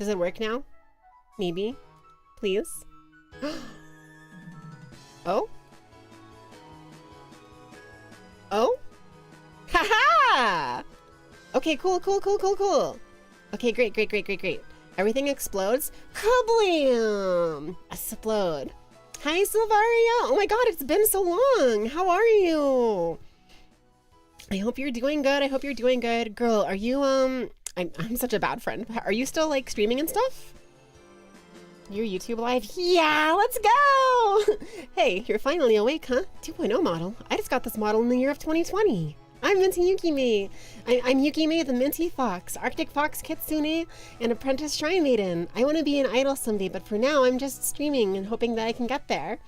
Does it work now? Maybe. Please. Oh? Oh? Haha! Okay, cool. Okay, great. Everything explodes. Kablam! Explode. Hi, Silvaria! Oh my god, it's been so long! How are you? I hope you're doing good. Girl, are you, I'm such a bad friend. Are you still, like, streaming and stuff? Your YouTube live? Yeah, let's go! Hey, you're finally awake, huh? 2.0 model. I just got this model in the year of 2020. I'm Minty Yukime. I'm Yukime the Minty Fox, Arctic Fox Kitsune, and Apprentice Shrine Maiden. I want to be an idol someday, but for now I'm just streaming and hoping that I can get there.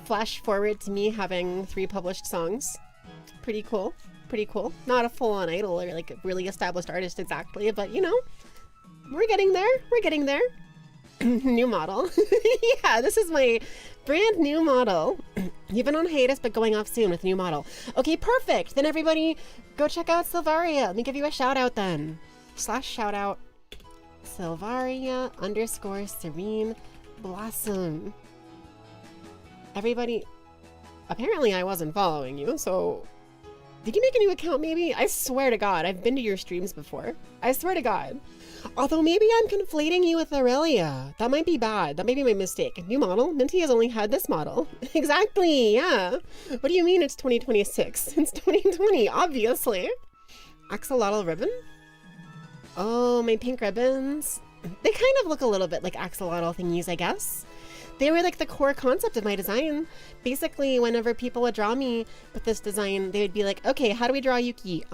Flash forward to me having 3 published songs. Pretty cool. Not a full-on idol or like a really established artist exactly, but you know, we're getting there. New model. Yeah, this is my brand new model. You've been on hiatus, but going off soon with new model. Okay, perfect. Then everybody go check out Silvaria. Let me give you a shout out then. /shout out Silvaria _ Serene Blossom. Everybody, apparently I wasn't following you, so did you make a new account maybe? I swear to God, I've been to your streams before. I swear to God. Although maybe I'm conflating you with Aurelia. That might be bad. That may be my mistake. New model? Minty has only had this model. Exactly, yeah. What do you mean it's 2026? It's 2020, obviously. Axolotl ribbon? Oh, my pink ribbons. They kind of look a little bit like axolotl thingies, I guess. They were like the core concept of my design. Basically, whenever people would draw me with this design, they would be like, okay, how do we draw Yuki?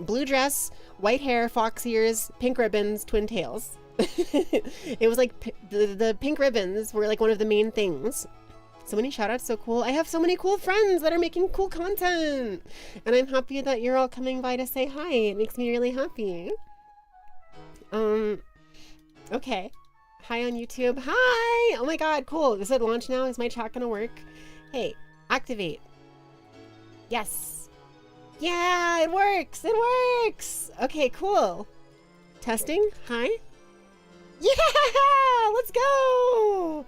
Blue dress, white hair, fox ears, pink ribbons, twin tails. It was like the pink ribbons were like one of the main things. So many shout outs, so cool. I have so many cool friends that are making cool content. And I'm happy that you're all coming by to say hi. It makes me really happy. Okay. Hi on YouTube. Hi! Oh my god, cool. Is it launch now? Is my chat gonna work? Hey, activate. Yes. Yeah, it works! It works! Okay, cool. Testing? Hi? Yeah! Let's go!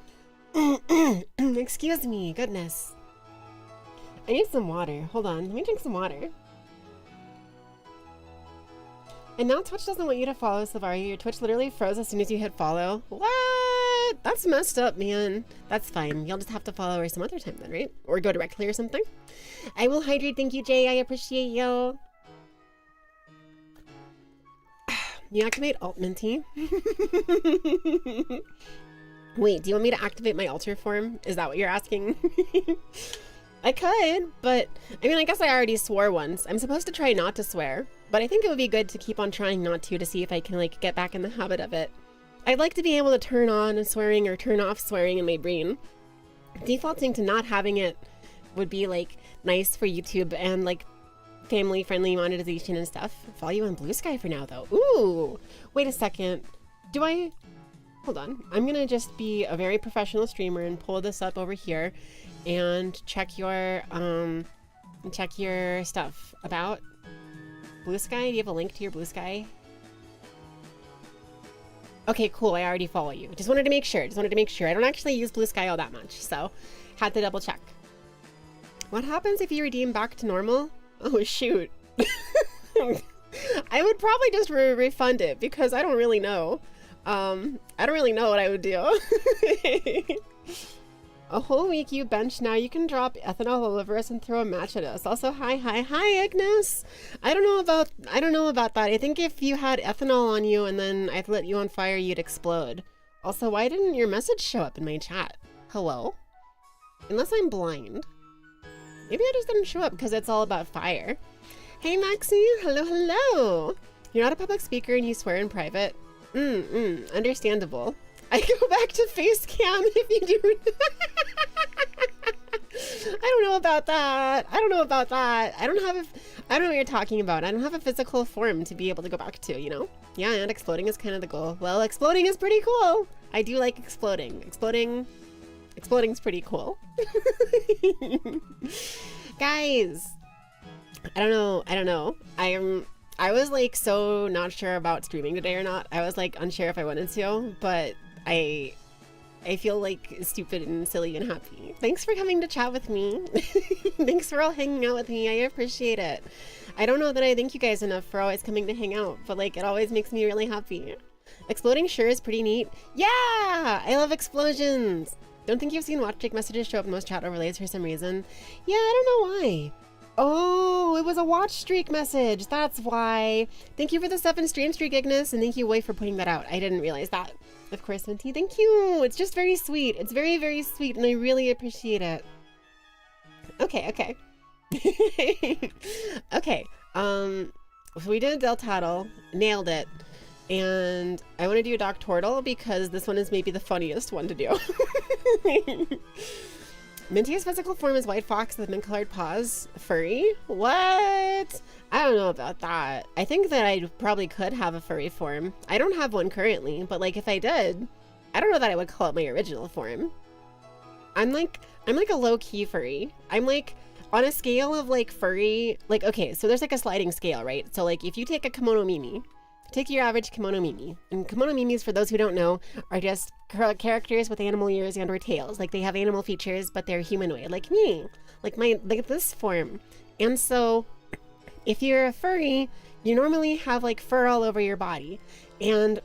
Excuse me, goodness. I need some water. Hold on, let me drink some water. And now Twitch doesn't want you to follow Silvaria. Your Twitch literally froze as soon as you hit follow. What? That's messed up, man. That's fine. You'll just have to follow her some other time then, right? Or go directly or something. I will hydrate. Thank you, Jay. I appreciate you. You activate Alt Minty. Wait, do you want me to activate my alter form? Is that what you're asking? I could, but I mean, I guess I already swore once. I'm supposed to try not to swear, but I think it would be good to keep on trying not to see if I can like get back in the habit of it. I'd like to be able to turn on swearing or turn off swearing in my brain. Defaulting to not having it would be like nice for YouTube and like family-friendly monetization and stuff. Follow you on Blue Sky for now though. Ooh, wait a second. Do I? Hold on. I'm gonna just be a very professional streamer and pull this up over here and check your stuff about Blue Sky. Do you have a link to your Blue Sky? Okay, cool. I already follow you. Just wanted to make sure. I don't actually use Blue Sky all that much, so had to double check. What happens if you redeem back to normal? Oh, shoot. I would probably just refund it because I don't really know. I don't really know what I would do. A whole week you bench, now you can drop ethanol all over us and throw a match at us. Also, hi Ignis. I don't know about that. I think if you had ethanol on you and then I'd lit you on fire, you'd explode. Also, why didn't your message show up in my chat? Hello? Unless I'm blind. Maybe I just didn't show up because it's all about fire. Hey Maxie, hello. You're not a public speaker and you swear in private. Understandable. I go back to face cam if you do. I don't know about that. I don't know what you're talking about. I don't have a physical form to be able to go back to, you know? Yeah, and exploding is kind of the goal. Well, exploding is pretty cool. I do like exploding. Exploding's pretty cool. Guys, I don't know. I was like so not sure about streaming today or not. I was like unsure if I wanted to, but I feel like stupid and silly and happy. Thanks for coming to chat with me. Thanks for all hanging out with me. I appreciate it. I don't know that I thank you guys enough for always coming to hang out, but like it always makes me really happy. Exploding sure is pretty neat. Yeah, I love explosions. Don't think you've seen watch streak messages show up in most chat overlays for some reason. Yeah, I don't know why. Oh, it was a watch streak message. That's why. Thank you for the 7 stream streak, Ignis, and thank you, Way, for putting that out. I didn't realize that. Of course, Minty, thank you. It's just very sweet. It's very, very sweet, and I really appreciate it. Okay, okay. Okay, so we did a Del Tattle, nailed it. And I want to do a Doc Tortle because this one is maybe the funniest one to do. Minty's physical form is white fox with mint-colored paws. Furry? What? I don't know about that. I think that I probably could have a furry form. I don't have one currently, but like if I did, I don't know that I would call it my original form. I'm like a low-key furry. I'm like on a scale of like furry, like okay, so there's like a sliding scale, right? So like if you take a kimono Mimi, take your average kimono Mimi. And kimono Mimis, for those who don't know, are just characters with animal ears and or tails. Like they have animal features, but they're humanoid, like me, like this form. And so if you're a furry, you normally have like fur all over your body. And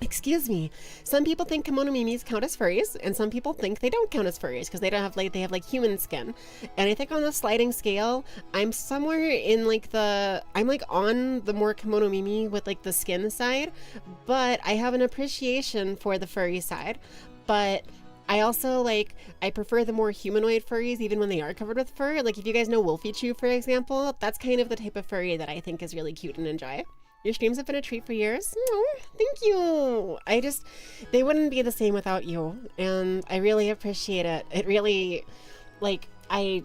excuse me, some people think kimono Mimis count as furries, and some people think they don't count as furries because they don't have like, they have like human skin. And I think on the sliding scale, I'm somewhere in like I'm like on the more kimono Mimi with like the skin side, but I have an appreciation for the furry side. But I also like, I prefer the more humanoid furries even when they are covered with fur. Like if you guys know Wolfie Chew, for example, that's kind of the type of furry that I think is really cute and enjoy. Your streams have been a treat for years. Oh, thank you. They wouldn't be the same without you. And I really appreciate it. It really, like, I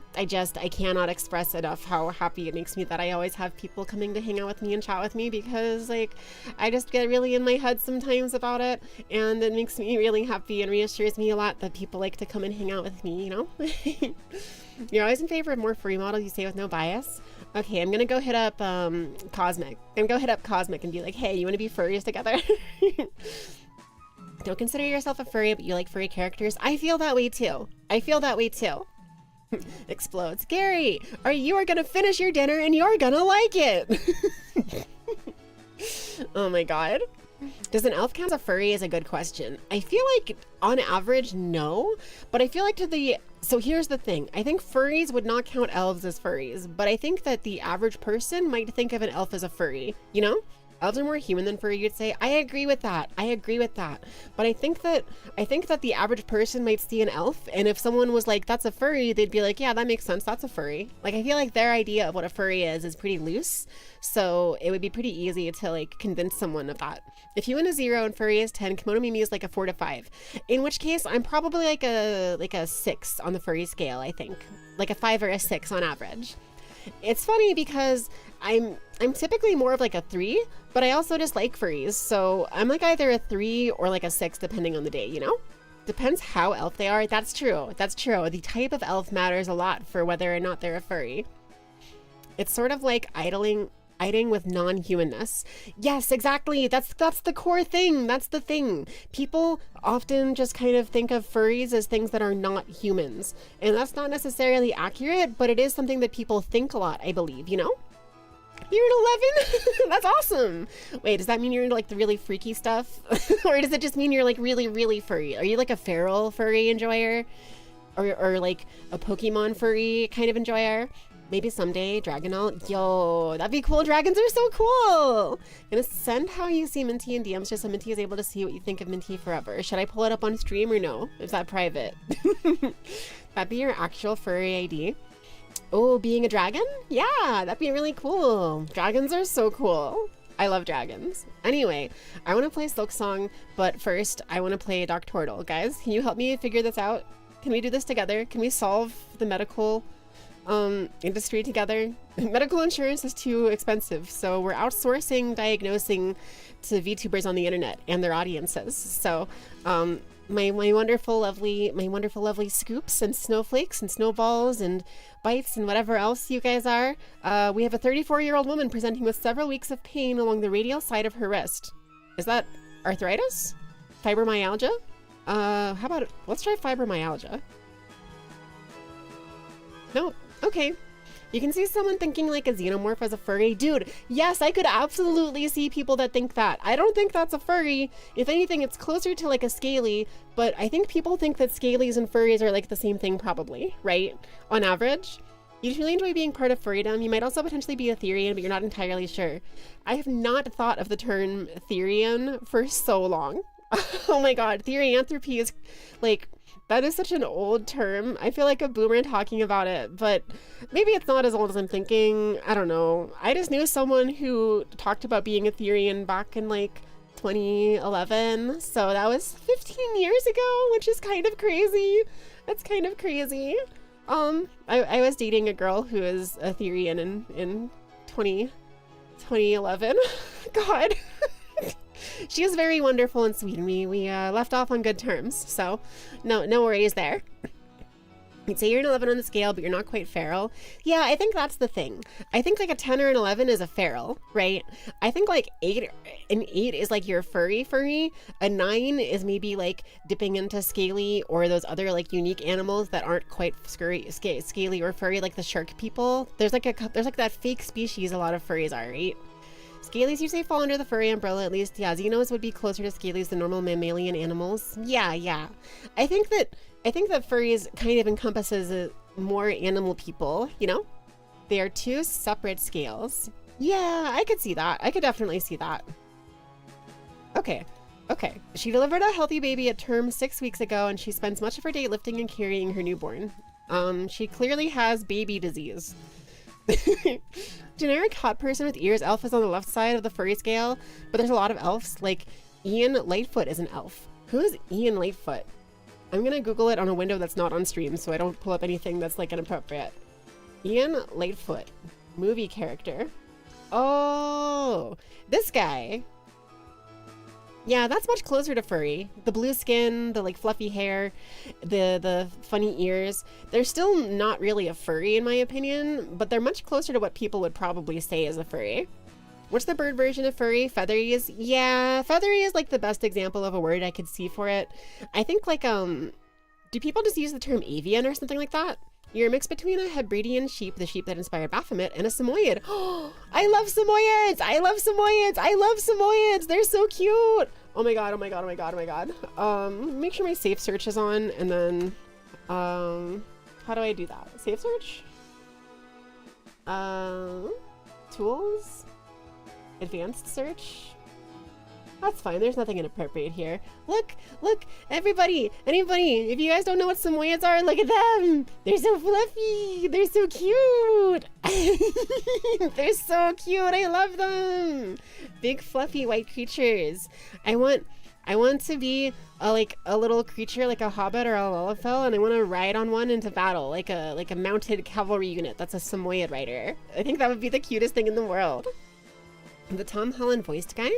cannot express enough how happy it makes me that I always have people coming to hang out with me and chat with me because, like, I just get really in my head sometimes about it. And it makes me really happy and reassures me a lot that people like to come and hang out with me, you know? You're always in favor of more furry models, you say, with no bias. Okay, I'm gonna go hit up Cosmic. I'm gonna go hit up Cosmic and be like, hey, you wanna be furries together? Don't consider yourself a furry, but you like furry characters. I feel that way too. I feel that way too. Explodes. Gary, you are gonna finish your dinner and you're gonna like it. Oh my god. Does an elf count as a furry is a good question. I feel like on average, no, but I feel like so here's the thing. I think furries would not count elves as furries, but I think that the average person might think of an elf as a furry, you know? Elves are more human than furry, you'd say. I agree with that. I agree with that. But I think that the average person might see an elf, and if someone was like, that's a furry, they'd be like, yeah, that makes sense. That's a furry. Like, I feel like their idea of what a furry is pretty loose. So it would be pretty easy to like convince someone of that. If you win a 0 and furry is 10, kimono Mimi is like a 4 to 5. In which case, I'm probably like a 6 on the furry scale, I think. Like a 5 or a 6 on average. It's funny because I'm typically more of like a 3, but I also just like furries. So I'm like either a 3 or like a 6 depending on the day, you know? Depends how elf they are. That's true. That's true. The type of elf matters a lot for whether or not they're a furry. It's sort of like idling with non-humanness. Yes, exactly. That's the core thing. That's the thing. People often just kind of think of furries as things that are not humans. And that's not necessarily accurate, but it is something that people think a lot, I believe, you know? You're an 11? That's awesome. Wait, does that mean you're into like the really freaky stuff? Or does it just mean you're like really, really furry? Are you like a feral furry enjoyer? Or like a Pokemon furry kind of enjoyer? Maybe someday, Dragonalt. Yo, that'd be cool. Dragons are so cool. Gonna send how you see Minty in DMs just so Minty is able to see what you think of Minty forever. Should I pull it up on stream or no? Is that private? That'd be your actual furry ID. Oh, being a dragon? Yeah, that'd be really cool. Dragons are so cool. I love dragons. Anyway, I want to play Silk Song, but first I want to play Doc Tortle. Guys, can you help me figure this out? Can we do this together? Can we solve the medical industry together? Medical insurance is too expensive, so we're outsourcing diagnosing to VTubers on the internet and their audiences. So, my wonderful, lovely scoops and snowflakes and snowballs and bites and whatever else you guys are. We have a 34-year-old woman presenting with several weeks of pain along the radial side of her wrist. Is that arthritis? Fibromyalgia? How about, let's try fibromyalgia. No, okay. You can see someone thinking like a xenomorph as a furry. Dude, yes, I could absolutely see people that think that. I don't think that's a furry. If anything, it's closer to like a scaly, but I think people think that scalies and furries are like the same thing probably, right? On average. You truly enjoy being part of furrydom. You might also potentially be a Therian, but you're not entirely sure. I have not thought of the term Therian for so long. Oh my god, Therianthropy is like, that is such an old term. I feel like a boomer talking about it, but maybe it's not as old as I'm thinking. I don't know. I just knew someone who talked about being a Therian back in like 2011. So that was 15 years ago, which is kind of crazy. That's kind of crazy. I was dating a girl who is a Therian in 2011. God. She is very wonderful and sweet, and we left off on good terms, so no worries there. You'd say you're an 11 on the scale, but you're not quite feral. Yeah, I think that's the thing. I think like a 10 or an 11 is a feral, right? I think like an 8 is like your furry. A 9 is maybe like dipping into scaly or those other like unique animals that aren't quite scaly or furry, like the shark people. There's like that fake species a lot of furries are, right? Scalies usually fall under the furry umbrella, at least. Yeah, xenos would be closer to scalies than normal mammalian animals. Yeah. I think that furries kind of encompasses more animal people, you know? They are two separate scales. Yeah, I could see that. I could definitely see that. Okay. She delivered a healthy baby at term 6 weeks ago, and she spends much of her day lifting and carrying her newborn. She clearly has baby disease. Generic hot person with ears. Elf is on the left side of the furry scale, but there's a lot of elves. Like Ian Lightfoot is an elf. Who is Ian Lightfoot? I'm gonna Google it on a window that's not on stream so I don't pull up anything that's like inappropriate. Ian Lightfoot, movie character. Oh, this guy. Yeah, that's much closer to furry. The blue skin, the like fluffy hair, the funny ears. They're still not really a furry in my opinion, but they're much closer to what people would probably say is a furry. What's the bird version of furry? Featheries? Yeah, feathery is like the best example of a word I could see for it. I think like, do people just use the term avian or something like that? You're a mix between a Hebridean sheep, the sheep that inspired Baphomet, and a Samoyed. Oh, I love Samoyeds! They're so cute! Oh my god. Make sure my safe search is on, and then, how do I do that? Safe search? Tools? Advanced search? That's fine, there's nothing inappropriate here. Look, anybody, if you guys don't know what Samoyeds are, look at them! They're so fluffy! They're so cute! They're so cute, I love them! Big fluffy white creatures. I want to be a little creature like a hobbit or a Lullafell, and I want to ride on one into battle, like a mounted cavalry unit that's a Samoyed rider. I think that would be the cutest thing in the world. The Tom Holland voiced guy?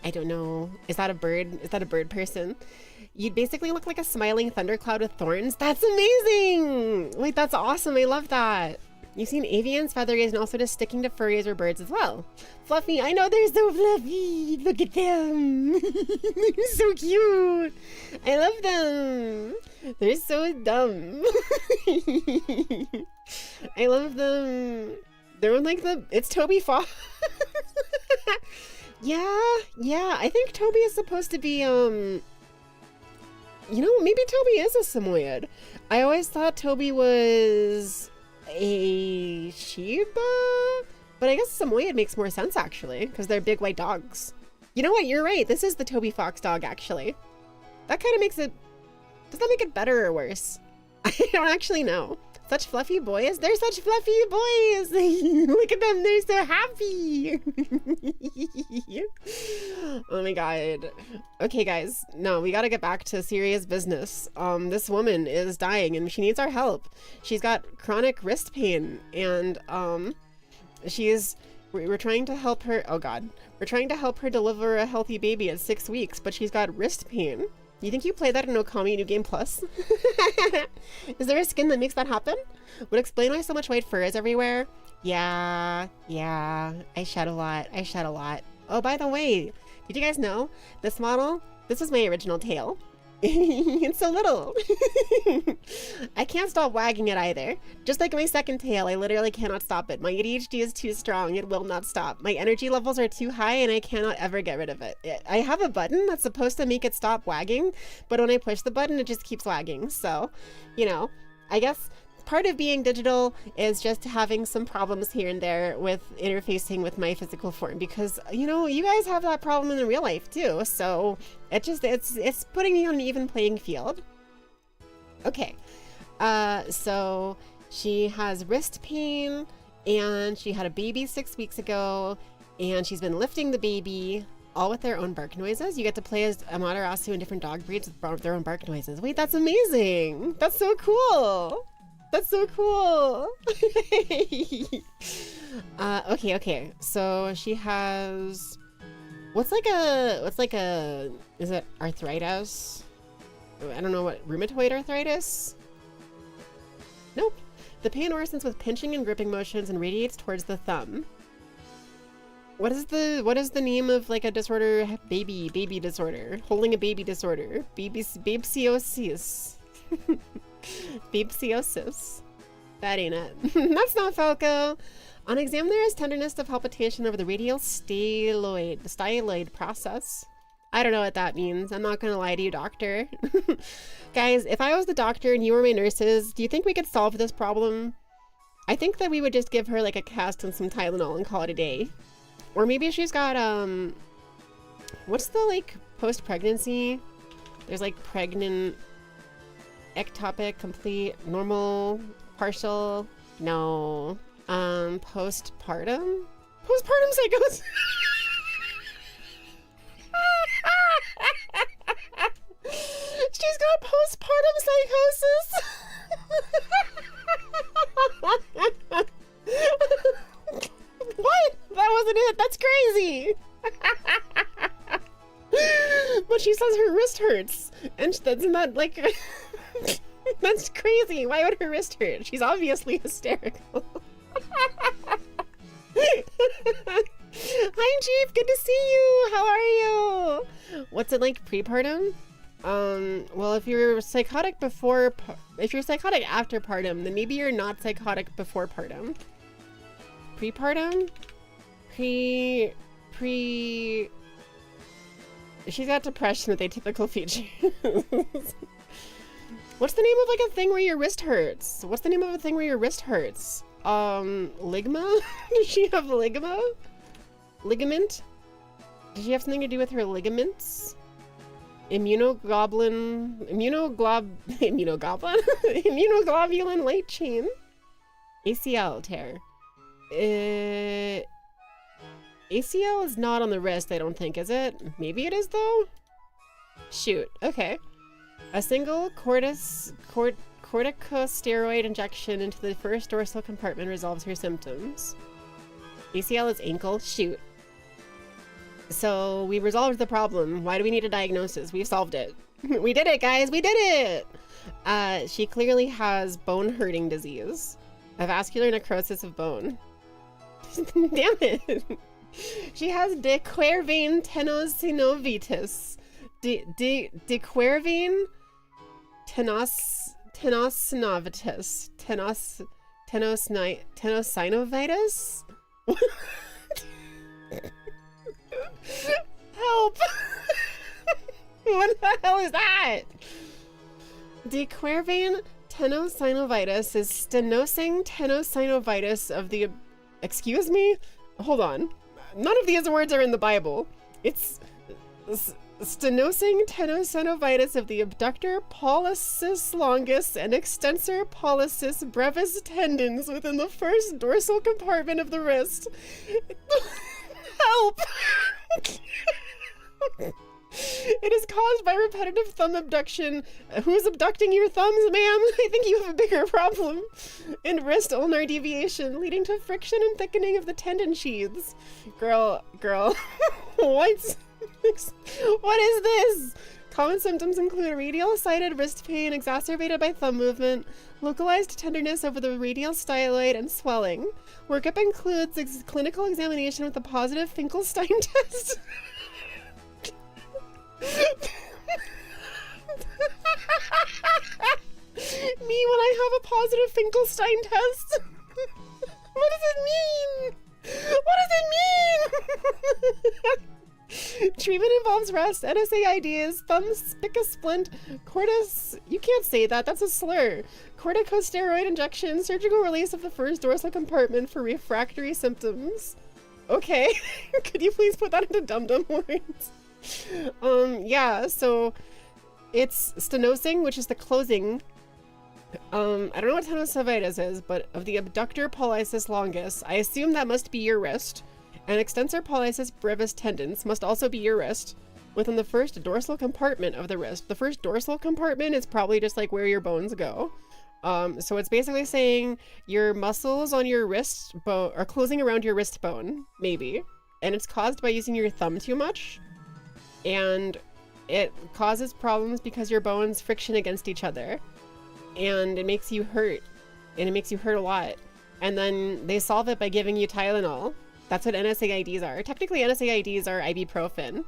I don't know. Is that a bird? Is that a bird person? You'd basically look like a smiling thundercloud with thorns. That's amazing! Wait, that's awesome. I love that. You've seen avians, featheries, and also just sticking to furries or birds as well. Fluffy. I know they're so fluffy. Look at them. They're so cute. I love them. They're so dumb. I love them. They're like it's Toby Fox. Yeah, I think Toby is supposed to be, maybe Toby is a Samoyed. I always thought Toby was a Shiba, but I guess Samoyed makes more sense, actually, because they're big white dogs. You know what, you're right, this is the Toby Fox dog, actually. That kind of makes it, does that make it better or worse? I don't actually know. Such fluffy boys. They're such fluffy boys. Look at them. They're so happy. Oh my god. Okay, guys. No, we gotta get back to serious business. This woman is dying and she needs our help. She's got chronic wrist pain and, we're trying to help her. Oh god. We're trying to help her deliver a healthy baby at 6 weeks, but she's got wrist pain. You think you play that in Okami New Game Plus? Is there a skin that makes that happen? Would explain why so much white fur is everywhere. Yeah. I shed a lot. Oh, by the way, did you guys know this model? This was my original tail. It's so little. I can't stop wagging it either. Just like my second tail, I literally cannot stop it. My ADHD is too strong. It will not stop. My energy levels are too high and I cannot ever get rid of it. I have a button that's supposed to make it stop wagging, but when I push the button, it just keeps wagging. So, you know, I guess part of being digital is just having some problems here and there with interfacing with my physical form, because you know you guys have that problem in the real life too, so it's putting me on an even playing field. Okay, so she has wrist pain and she had a baby 6 weeks ago and she's been lifting the baby all with their own bark noises. You get to play as Amaterasu and different dog breeds with their own bark noises. Wait, that's amazing. That's so cool. That's so cool. Okay. So she has, what's like a, is it arthritis? I don't know what, rheumatoid arthritis? Nope. The pain worsens with pinching and gripping motions and radiates towards the thumb. What is the name of like a disorder? Baby disorder. Holding a baby disorder. Babesiosis. Babesiosis. That ain't it. That's not Falco. On exam, there is tenderness of palpitation over the radial styloid process. I don't know what that means. I'm not gonna lie to you, doctor. Guys, if I was the doctor and you were my nurses, do you think we could solve this problem? I think that we would just give her like a cast and some Tylenol and call it a day. Or maybe she's got, what's the like post-pregnancy? There's like pregnant, ectopic, complete, normal, partial, no, postpartum psychosis. She's got postpartum psychosis. What? That wasn't it. That's crazy. But she says her wrist hurts, and that's not like. That's crazy. Why would her wrist hurt? She's obviously hysterical. Hi, Chief. Good to see you. How are you? What's it like prepartum? Well, if you're psychotic if you're psychotic after partum, then maybe you're not psychotic before partum. Prepartum? She's got depression with atypical features. What's the name of like a thing where your wrist hurts? What's the name of a thing where your wrist hurts? Ligma? Does she have ligma? Ligament? Does she have something to do with her ligaments? Immunoglobulin light chain? ACL tear. ACL is not on the wrist, I don't think, is it? Maybe it is though? Shoot, okay. A single corticosteroid injection into the first dorsal compartment resolves her symptoms. ACL is ankle, shoot. So we resolved the problem. Why do we need a diagnosis? We've solved it. We did it, guys, we did it! She clearly has bone hurting disease. A vascular necrosis of bone. Damn it! She has de Quervain tenosinovitis. De Quervain tenosinovitis. Tenosinovitis? Help! What the hell is that? De Quervain tenosinovitis is stenosing tenosinovitis of the... Excuse me? Hold on. None of these words are in the Bible. It's stenosing tenosinovitis of the abductor pollicis longus and extensor pollicis brevis tendons within the first dorsal compartment of the wrist. Help! It is caused by repetitive thumb abduction. Who's abducting your thumbs, ma'am? I think you have a bigger problem. And wrist ulnar deviation, leading to friction and thickening of the tendon sheaths. Girl. What? What is this? Common symptoms include radial-sided wrist pain exacerbated by thumb movement, localized tenderness over the radial styloid, and swelling. Workup includes clinical examination with a positive Finkelstein test. Me when I have a positive Finkelstein test? What does it mean? What does it mean? Treatment involves rest, NSAIDs, thumb spicasplint, you can't say that, that's a slur. Corticosteroid injection, surgical release of the first dorsal compartment for refractory symptoms. Okay, could you please put that into dum-dum words? Yeah, so it's stenosing, which is the closing. I don't know what tenosynovitis is, but of the abductor pollicis longus, I assume that must be your wrist. And extensor pollicis brevis tendons must also be your wrist, within the first dorsal compartment of the wrist. The first dorsal compartment is probably just like where your bones go. So it's basically saying your muscles on your wrist bone are closing around your wrist bone, maybe. And it's caused by using your thumb too much. And it causes problems because your bones friction against each other. And it makes you hurt. And it makes you hurt a lot. And then they solve it by giving you Tylenol. That's what NSAIDs are. Technically, NSAIDs are ibuprofen.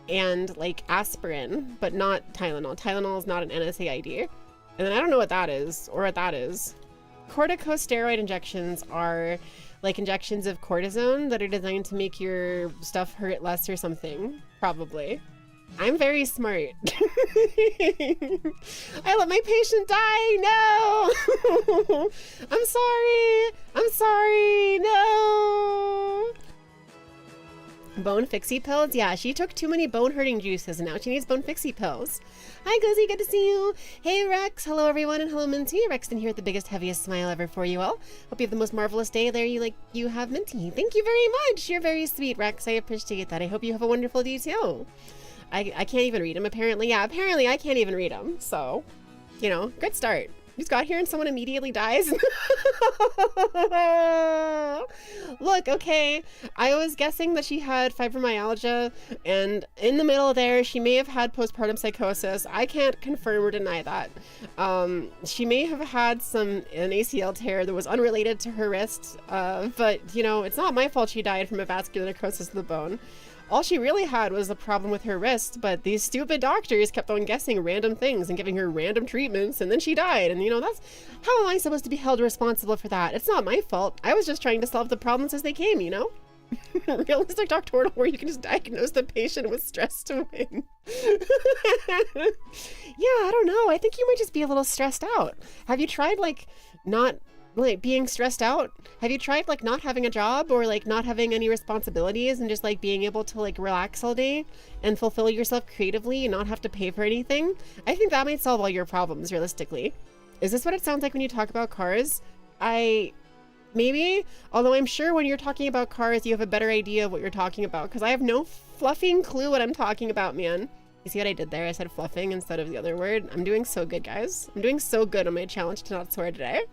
And like aspirin, but not Tylenol. Tylenol is not an NSAID. And then I don't know what that is, or what that is. Corticosteroid injections are like injections of cortisone that are designed to make your stuff hurt less or something, probably. I'm very smart. I let my patient die, no! I'm sorry, no! Bone fixie pills? Yeah, she took too many bone hurting juices and now she needs bone fixie pills. Hi Guzzy, good to see you. Hey Rex, hello everyone, and hello Minty. Rexton here with the biggest, heaviest smile ever for you all. Hope you have the most marvelous day. There you have Minty. Thank you very much. You're very sweet, Rex. I appreciate that. I hope you have a wonderful day too. I can't even read them apparently. Yeah, apparently I can't even read them. So, you know, good start. You just got here and someone immediately dies. Look, okay, I was guessing that she had fibromyalgia, and in the middle there, she may have had postpartum psychosis. I can't confirm or deny that. She may have had an ACL tear that was unrelated to her wrist, but, you know, it's not my fault she died from a vascular necrosis of the bone. All she really had was a problem with her wrist, but these stupid doctors kept on guessing random things and giving her random treatments, and then she died. And, you know, how am I supposed to be held responsible for that? It's not my fault. I was just trying to solve the problems as they came, you know? Realistic doctoral where you can just diagnose the patient with stress to win. Yeah, I don't know. I think you might just be a little stressed out. Have you tried, not being stressed out? Have you tried not having a job or not having any responsibilities and just being able to relax all day and fulfill yourself creatively and not have to pay for anything? I think that might solve all your problems realistically. Is this what it sounds like when you talk about cars? Maybe, although I'm sure when you're talking about cars you have a better idea of what you're talking about, because I have no fluffing clue what I'm talking about, man. You see what I did there? I said fluffing instead of the other word. I'm doing so good, guys. I'm doing so good on my challenge to not swear today.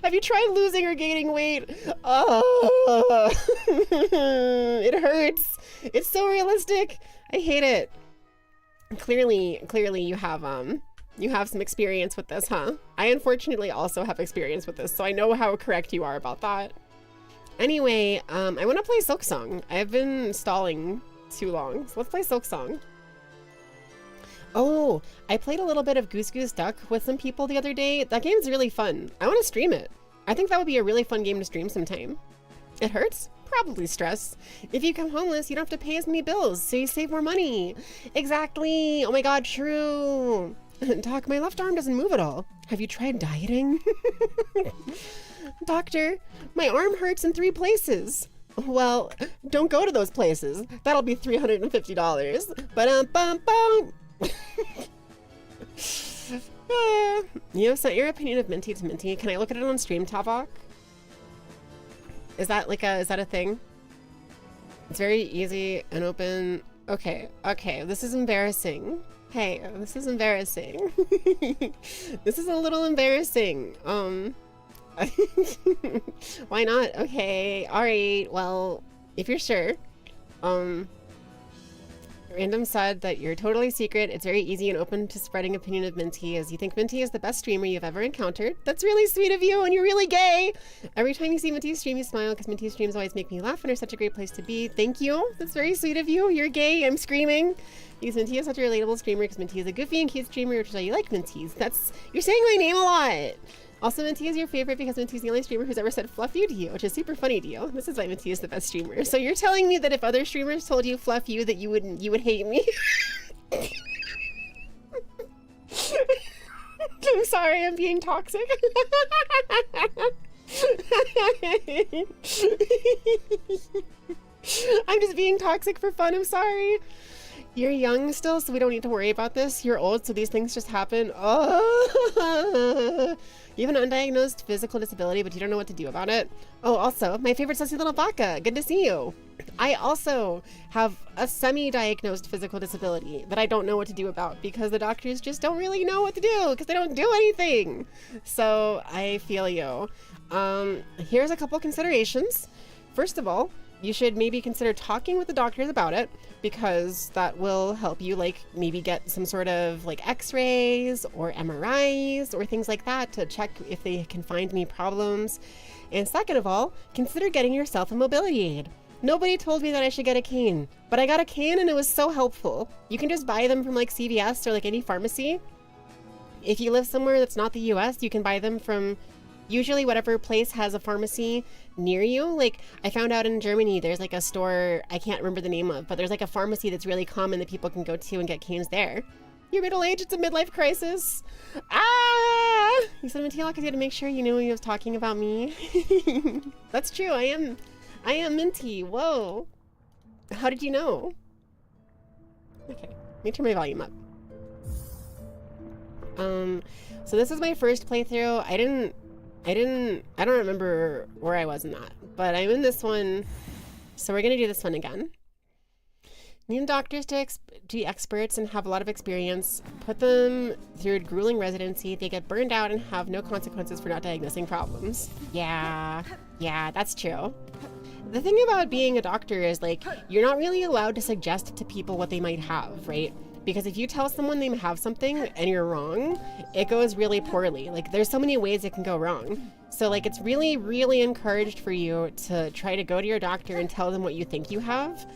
Have you tried losing or gaining weight? Oh, it hurts. It's so realistic. I hate it. Clearly you have some experience with this, huh? I unfortunately also have experience with this, so I know how correct you are about that. Anyway, I want to play Silk Song. I've been stalling too long, so let's play Silk Song. Oh, I played a little bit of Goose Goose Duck with some people the other day. That game's really fun. I want to stream it. I think that would be a really fun game to stream sometime. It hurts? Probably stress. If you become homeless, you don't have to pay as many bills, so you save more money. Exactly. Oh my god, true. Doc, my left arm doesn't move at all. Have you tried dieting? Doctor, my arm hurts in 3 places. Well, don't go to those places. That'll be $350. Ba-dum-bum-bum. You have sent your opinion of Minty to Minty. Can I look at it on Stream Tavok? Is that a thing? It's very easy and open. Okay, okay, this is embarrassing. Hey, this is embarrassing. This is a little embarrassing. Why not? Okay, alright, well, if you're sure. Random said that you're totally secret. It's very easy and open to spreading opinion of Minty, as you think Minty is the best streamer you've ever encountered. That's really sweet of you, and you're really gay. Every time you see Minty's stream, you smile, because Minty's streams always make me laugh and are such a great place to be. Thank you. That's very sweet of you. You're gay. I'm screaming. Because Minty is such a relatable streamer, because Minty is a goofy and cute streamer, which is why you like Minty's. You're saying my name a lot. Also, Minty is your favorite because Minty's the only streamer who's ever said fluff you to you, which is super funny to you. This is why Minty is the best streamer. So you're telling me that if other streamers told you fluff you, that you would hate me? I'm sorry, I'm being toxic. I'm just being toxic for fun, I'm sorry. You're young still, so we don't need to worry about this. You're old, so these things just happen. Oh. You have an undiagnosed physical disability, but you don't know what to do about it. Oh, also, my favorite sussy little baka. Good to see you. I also have a semi-diagnosed physical disability that I don't know what to do about because the doctors just don't really know what to do because they don't do anything. So I feel you. Here's a couple considerations. First of all, you should maybe consider talking with the doctors about it because that will help you like maybe get some sort of like x-rays or MRIs or things like that to check if they can find any problems. And second of all, consider getting yourself a mobility aid. Nobody told me that I should get a cane, but I got a cane and it was so helpful. You can just buy them from like CVS or like any pharmacy. If you live somewhere that's not the US, you can buy them from usually whatever place has a pharmacy near you. Like I found out in Germany, there's like a store I can't remember the name of, but there's like a pharmacy that's really common that people can go to and get canes there. You're middle age, it's a midlife crisis. Ah! You said Minty because you had to make sure you knew he was talking about me. That's true, I am Minty. Whoa. How did you know? Okay, let me turn my volume up. So this is my first playthrough. I don't remember where I was in that, but I'm in this one, so we're gonna do this one again. Need doctors to be experts and have a lot of experience. Put them through a grueling residency. They get burned out and have no consequences for not diagnosing problems. Yeah, that's true. The thing about being a doctor is like, you're not really allowed to suggest to people what they might have, right? Because if you tell someone they have something and you're wrong, it goes really poorly. Like there's so many ways it can go wrong. So like it's really, really encouraged for you to try to go to your doctor and tell them what you think you have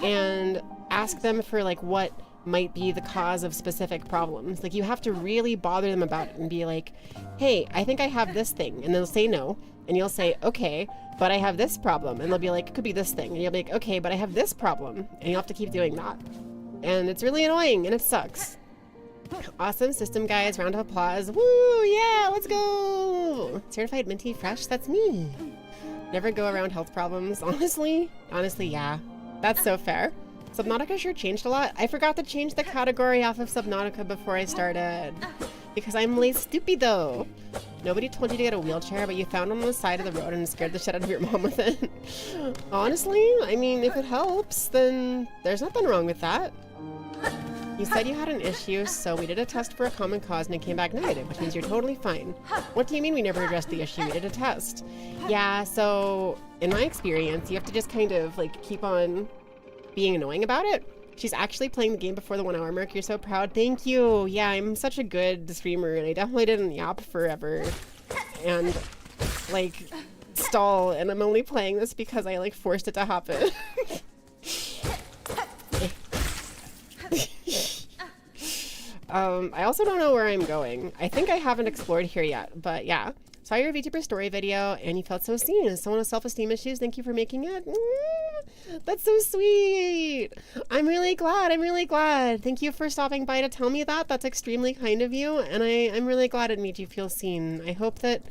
and ask them for like what might be the cause of specific problems. Like you have to really bother them about it and be like, hey, I think I have this thing. And they'll say no. And you'll say, okay, but I have this problem. And they'll be like, it could be this thing. And you'll be like, okay, but I have this problem. And you'll have to keep doing that. And it's really annoying and it sucks. Awesome system, guys. Round of applause. Woo, yeah, let's go. Certified Minty Fresh, that's me. Never go around health problems. Honestly, yeah. That's so fair. Subnautica sure changed a lot. I forgot to change the category off of Subnautica before I started. Because I'm late stupido. Nobody told you to get a wheelchair, but you found it on the side of the road and scared the shit out of your mom with it. Honestly, I mean, if it helps, then there's nothing wrong with that. You said you had an issue, so we did a test for a common cause and it came back negative, which means you're totally fine. What do you mean we never addressed the issue? We did a test. Yeah, so in my experience, you have to just kind of like keep on being annoying about it. She's actually playing the game before the 1 hour mark. You're so proud. Thank you. Yeah, I'm such a good streamer and I definitely didn't yap forever and like stall, and I'm only playing this because I like forced it to happen. I also don't know where I'm going. I think I haven't explored here yet, but yeah. Saw your VTuber story video and you felt so seen. As someone with self-esteem issues, thank you for making it. That's so sweet. I'm really glad. Thank you for stopping by to tell me that. That's extremely kind of you, and I'm really glad it made you feel seen. I hope that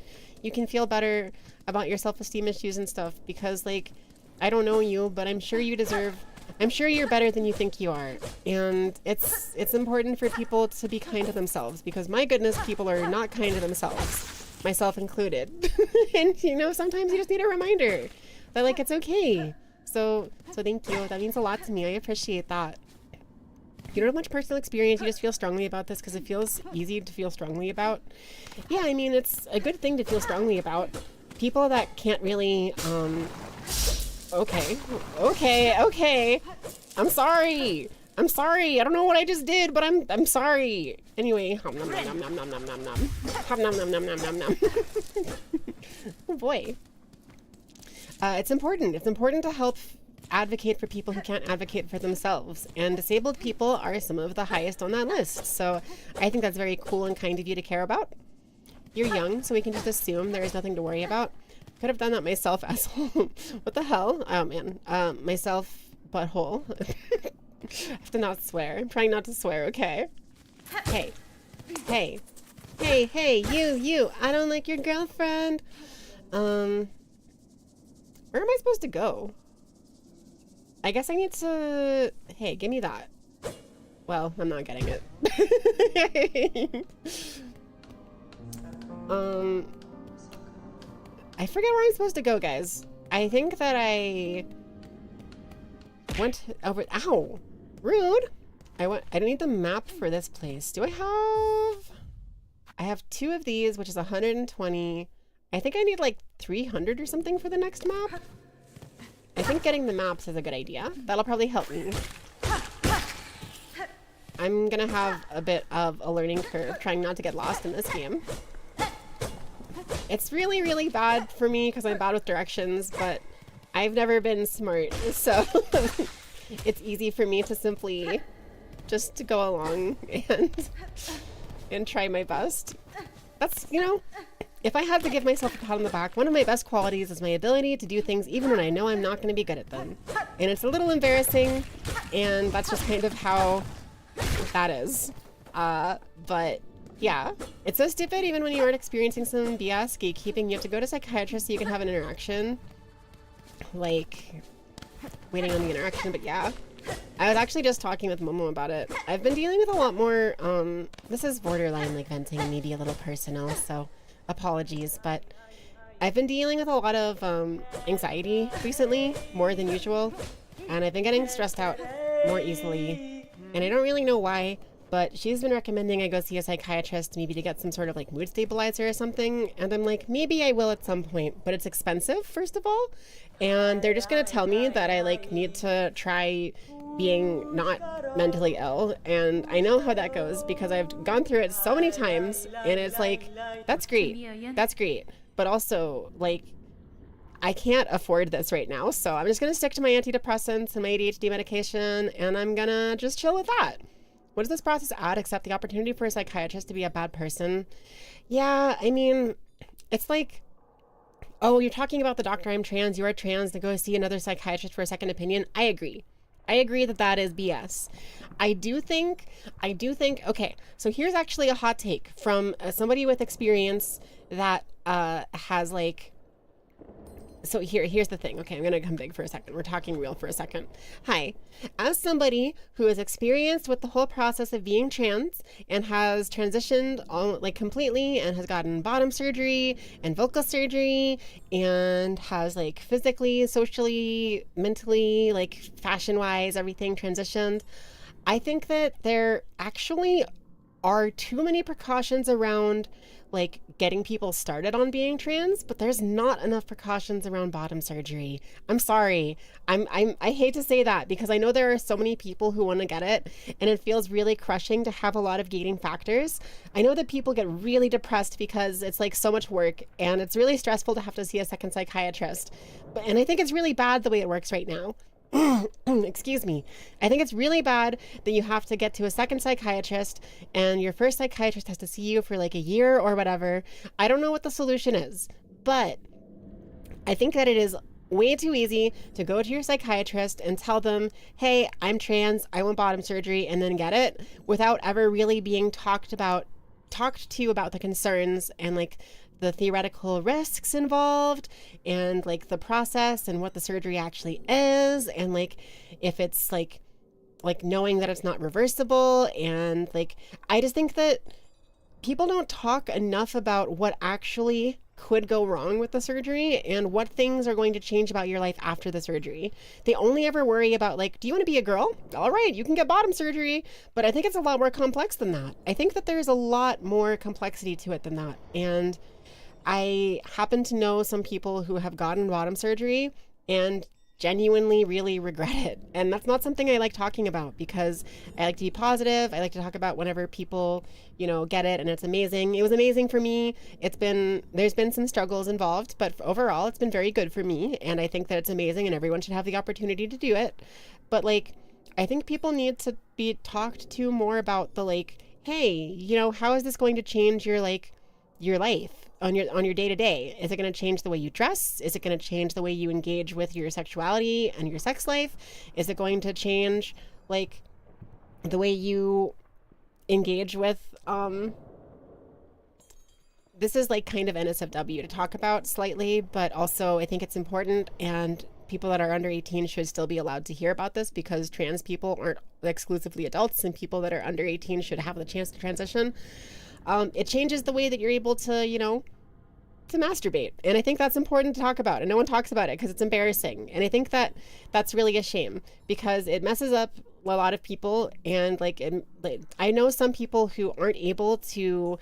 you can feel better about your self-esteem issues and stuff, because like, I don't know you, but I'm sure you're better than you think you are. And it's important for people to be kind to themselves, because my goodness, people are not kind to themselves. Myself included. And you know, sometimes you just need a reminder that like it's okay. So thank you. That means a lot to me. I appreciate that. You don't have much personal experience, you just feel strongly about this because it feels easy to feel strongly about. Yeah, I mean, it's a good thing to feel strongly about. People that can't really, okay. I'm sorry. I don't know what I just did, but I'm sorry. Anyway, hum nom nom nom nom nom nom nom. Hum nom nom nom nom nom nom. Oh boy. It's important. It's important to help advocate for people who can't advocate for themselves, and disabled people are some of the highest on that list. So I think that's very cool and kind of you to care about. You're young, so we can just assume there is nothing to worry about. Could have done that myself, asshole. What the hell? Oh man, myself butthole. I have to not swear. I'm trying not to swear, okay? Hey, you, I don't like your girlfriend. Where am I supposed to go? I guess I need to... Hey, give me that. Well, I'm not getting it. I forget where I'm supposed to go, guys. I think that I went over... Ow! Rude! I don't need the map for this place. Do I have... I have 2 of these, which is 120. I think I need like 300 or something for the next map. I think getting the maps is a good idea. That'll probably help me. I'm gonna have a bit of a learning curve trying not to get lost in this game. It's really, really bad for me because I'm bad with directions, but I've never been smart, so it's easy for me to simply just to go along and try my best. That's, you know, if I had to give myself a pat on the back, one of my best qualities is my ability to do things even when I know I'm not going to be good at them. And it's a little embarrassing, and that's just kind of how that is. But yeah, it's so stupid even when you aren't experiencing some BS gatekeeping. You have to go to a psychiatrist so you can have an interaction. Like, waiting on the interaction, but yeah. I was actually just talking with Momo about it. I've been dealing with a lot more, this is borderline like venting, maybe a little personal, so apologies, but I've been dealing with a lot of anxiety recently, more than usual, and I've been getting stressed out more easily, and I don't really know why, but she's been recommending I go see a psychiatrist, maybe to get some sort of like mood stabilizer or something, and I'm like, maybe I will at some point, but it's expensive, first of all, and they're just gonna tell me that I like need to try being not mentally ill, and I know how that goes because I've gone through it so many times, and it's like, that's great, but also like I can't afford this right now, so I'm just gonna stick to my antidepressants and my ADHD medication, and I'm gonna just chill with that. What does this process add except the opportunity for a psychiatrist to be a bad person? Yeah, I mean, it's like, oh, you're talking about the doctor, I'm trans, you are trans, to go see another psychiatrist for a second opinion. I agree that that is BS. I do think, okay, so here's actually a hot take from somebody with experience that has like, so here's the thing. Okay, I'm gonna come big for a second. We're talking real for a second. Hi, as somebody who is experienced with the whole process of being trans and has transitioned all like completely and has gotten bottom surgery and vocal surgery and has like physically, socially, mentally, like fashion-wise, everything transitioned, I think that there actually are too many precautions around like getting people started on being trans, but there's not enough precautions around bottom surgery. I'm sorry. I hate to say that because I know there are so many people who want to get it and it feels really crushing to have a lot of gating factors. I know that people get really depressed because it's like so much work and it's really stressful to have to see a second psychiatrist. And I think it's really bad the way it works right now. Excuse me. I think it's really bad that you have to get to a second psychiatrist and your first psychiatrist has to see you for like a year or whatever. I don't know what the solution is, but I think that it is way too easy to go to your psychiatrist and tell them, hey, I'm trans, I want bottom surgery, and then get it without ever really being talked to about the concerns and like the theoretical risks involved and like the process and what the surgery actually is and like if it's like knowing that it's not reversible. And like I just think that people don't talk enough about what actually could go wrong with the surgery and what things are going to change about your life after the surgery. They only ever worry about like, do you want to be a girl? All right, you can get bottom surgery. But I think it's a lot more complex than that. I think that there's a lot more complexity to it than that. And I happen to know some people who have gotten bottom surgery and genuinely really regret it. And that's not something I like talking about because I like to be positive. I like to talk about whenever people, get it and it's amazing. It was amazing for me. There's been some struggles involved, but overall it's been very good for me. And I think that it's amazing and everyone should have the opportunity to do it. But like, I think people need to be talked to more about the like, hey, how is this going to change your life? On your day-to-day? Is it going to change the way you dress? Is it going to change the way you engage with your sexuality and your sex life? Is it going to change like the way you engage with this is like kind of NSFW to talk about slightly, but also I think it's important and people that are under 18 should still be allowed to hear about this because trans people aren't exclusively adults and people that are under 18 should have the chance to transition. It changes the way that you're able to, to masturbate. And I think that's important to talk about. And no one talks about it because it's embarrassing. And I think that that's really a shame because it messes up a lot of people. And I know some people who aren't able to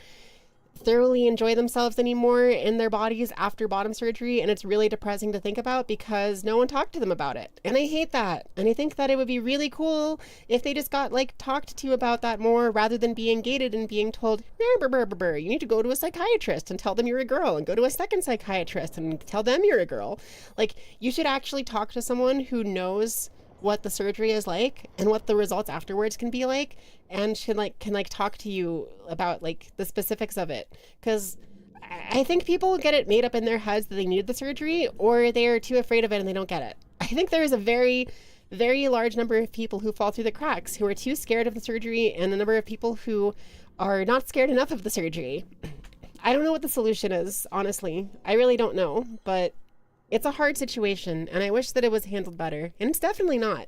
thoroughly enjoy themselves anymore in their bodies after bottom surgery, and it's really depressing to think about because no one talked to them about it, and I hate that. And I think that it would be really cool if they just got talked to about that more rather than being gated and being told you need to go to a psychiatrist and tell them you're a girl and go to a second psychiatrist and tell them you're a girl. You should actually talk to someone who knows what the surgery is like and what the results afterwards can be like, and can talk to you about the specifics of it, because I think people get it made up in their heads that they need the surgery or they're too afraid of it and they don't get it. I think there is a very, very large number of people who fall through the cracks, who are too scared of the surgery, and a number of people who are not scared enough of the surgery. I don't know what the solution is, honestly. I really don't know, but it's a hard situation, and I wish that it was handled better, and it's definitely not.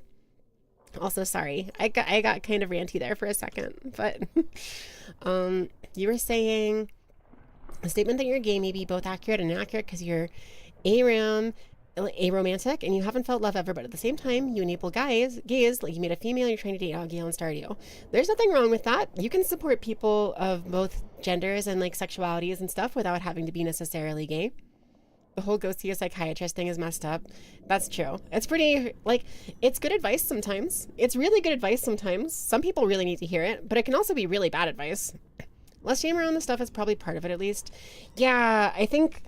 Also, sorry, I got kind of ranty there for a second, but you were saying a statement that you're gay may be both accurate and inaccurate because you're aromantic and you haven't felt love ever, but at the same time you enable gays, like you made a female, you're trying to date out gay on Stardew. There's nothing wrong with that. You can support people of both genders and sexualities and stuff without having to be necessarily gay. The whole go see a psychiatrist thing is messed up. That's true. It's pretty, it's good advice sometimes. It's really good advice sometimes. Some people really need to hear it, but it can also be really bad advice. Less shame around the stuff is probably part of it, at least. Yeah, I think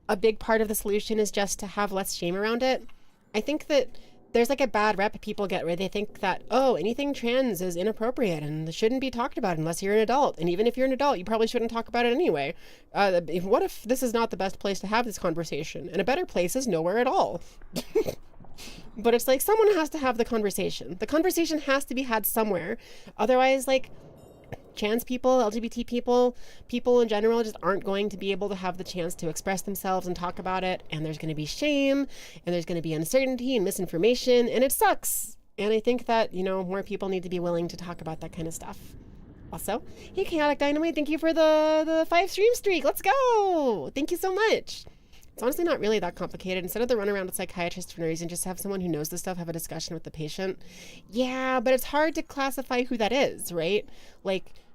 a big part of the solution is just to have less shame around it. I think that there's a bad rep people get where they think that, oh, anything trans is inappropriate and shouldn't be talked about unless you're an adult. And even if you're an adult, you probably shouldn't talk about it anyway. What if this is not the best place to have this conversation? And a better place is nowhere at all. But it's someone has to have the conversation. The conversation has to be had somewhere. Otherwise, trans people, LGBT people in general just aren't going to be able to have the chance to express themselves and talk about it. And there's going to be shame and there's going to be uncertainty and misinformation, and it sucks. And I think that, more people need to be willing to talk about that kind of stuff. Also, hey, Chaotic Dynamite, thank you for the 5 stream streak. Let's go. Thank you so much. It's honestly not really that complicated. Instead of the run around with psychiatrists for no reason, just have someone who knows this stuff have a discussion with the patient. Yeah, but it's hard to classify who that is, right?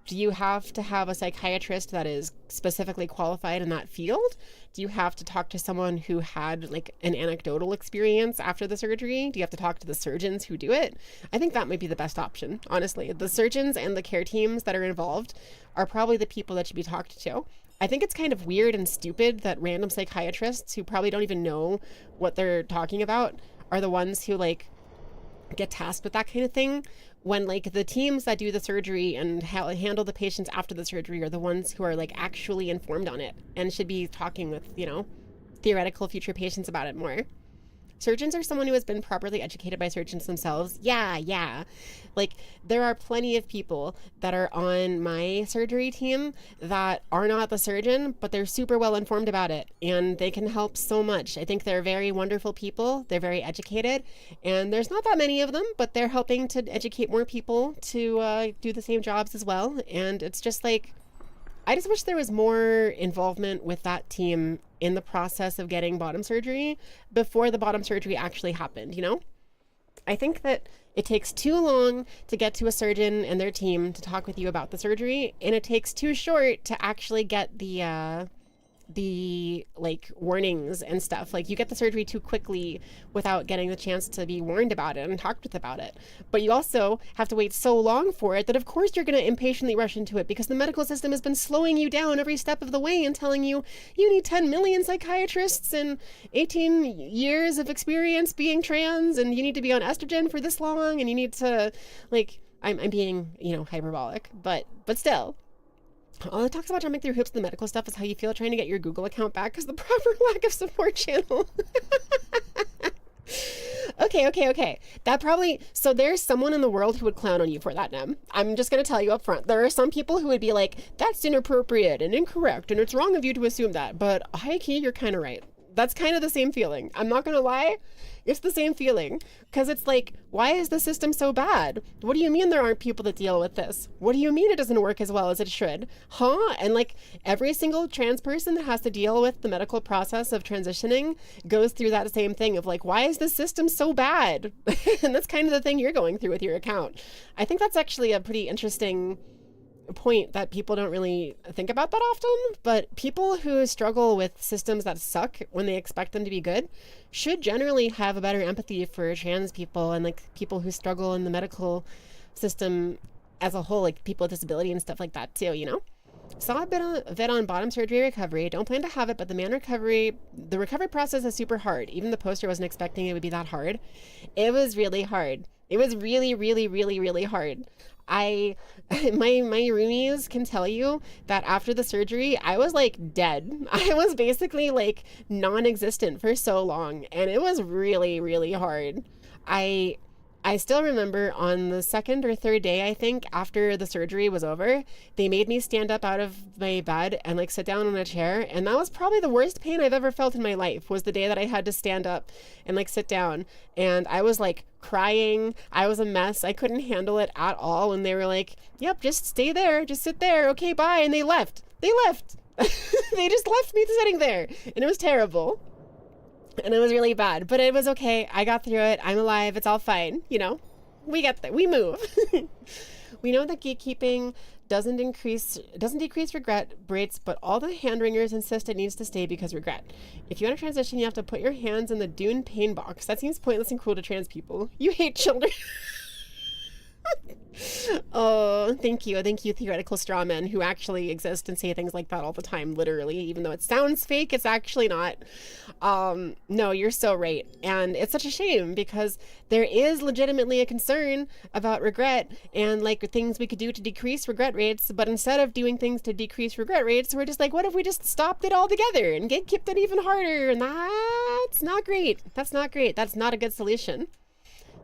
Do you have to have a psychiatrist that is specifically qualified in that field? Do you have to talk to someone who had an anecdotal experience after the surgery? Do you have to talk to the surgeons who do it? I think that might be the best option, honestly. The surgeons and the care teams that are involved are probably the people that should be talked to. I think it's kind of weird and stupid that random psychiatrists who probably don't even know what they're talking about are the ones who get tasked with that kind of thing, when the teams that do the surgery and handle the patients after the surgery are the ones who are actually informed on it and should be talking with theoretical future patients about it more. Surgeons are someone who has been properly educated by surgeons themselves. Yeah. There are plenty of people that are on my surgery team that are not the surgeon, but they're super well informed about it and they can help so much. I think they're very wonderful people. They're very educated, and there's not that many of them, but they're helping to educate more people to do the same jobs as well. And it's just I just wish there was more involvement with that team in the process of getting bottom surgery before the bottom surgery actually happened, you know? I think that it takes too long to get to a surgeon and their team to talk with you about the surgery, and it takes too short to actually get the like warnings and stuff. Like you get the surgery too quickly without getting the chance to be warned about it and talked with about it. But you also have to wait so long for it that of course you're going to impatiently rush into it because the medical system has been slowing you down every step of the way and telling you you need 10 million psychiatrists and 18 years of experience being trans, and you need to be on estrogen for this long, and you need to, like, I'm being, you know, hyperbolic, but still. All it talks about jumping through hoops, the medical stuff, is how you feel trying to get your Google account back because the proper lack of support channel. Okay. That probably, so there's someone in the world who would clown on you for that, Nem. I'm just going to tell you up front. There are some people who would be like, that's inappropriate and incorrect and it's wrong of you to assume that. But high key, you're kind of right. That's kind of the same feeling. I'm not going to lie. It's the same feeling because it's like, why is the system so bad? What do you mean there aren't people that deal with this? What do you mean it doesn't work as well as it should? Huh? And like every single trans person that has to deal with the medical process of transitioning goes through that same thing of like, why is the system so bad? And that's kind of the thing you're going through with your account. I think that's actually a pretty interesting point that people don't really think about that often, but people who struggle with systems that suck when they expect them to be good should generally have a better empathy for trans people and like people who struggle in the medical system as a whole, like people with disability and stuff like that too, you know? Saw a bit on bottom surgery recovery. Don't plan to have it, but the recovery process is super hard. Even the poster wasn't expecting it would be that hard. It was really hard. It was really, really, really, really hard. My roomies can tell you that after the surgery, I was like dead. I was basically like non-existent for so long, and it was really, really hard. I still remember on the second or third day, I think, after the surgery was over, they made me stand up out of my bed and like sit down on a chair. And that was probably the worst pain I've ever felt in my life, was the day that I had to stand up and like sit down. And I was like crying. I was a mess. I couldn't handle it at all. And they were like, yep, just stay there. Just sit there. Okay, bye. And they left. They just left me sitting there. And it was terrible. And it was really bad, but it was okay. I got through it. I'm alive. It's all fine. You know, we get there. We move. We know that gatekeeping doesn't decrease regret rates, but all the hand wringers insist it needs to stay because regret. If you want to transition, you have to put your hands in the Dune pain box. That seems pointless and cruel to trans people. You hate children. Oh, thank you, theoretical straw men who actually exist and say things like that all the time, literally, even though it sounds fake, it's actually not. No, you're so right. And it's such a shame because there is legitimately a concern about regret and like things we could do to decrease regret rates, but instead of doing things to decrease regret rates, we're just like, what if we just stopped it all together and kept it even harder? And that's not great. That's not great. That's not a good solution.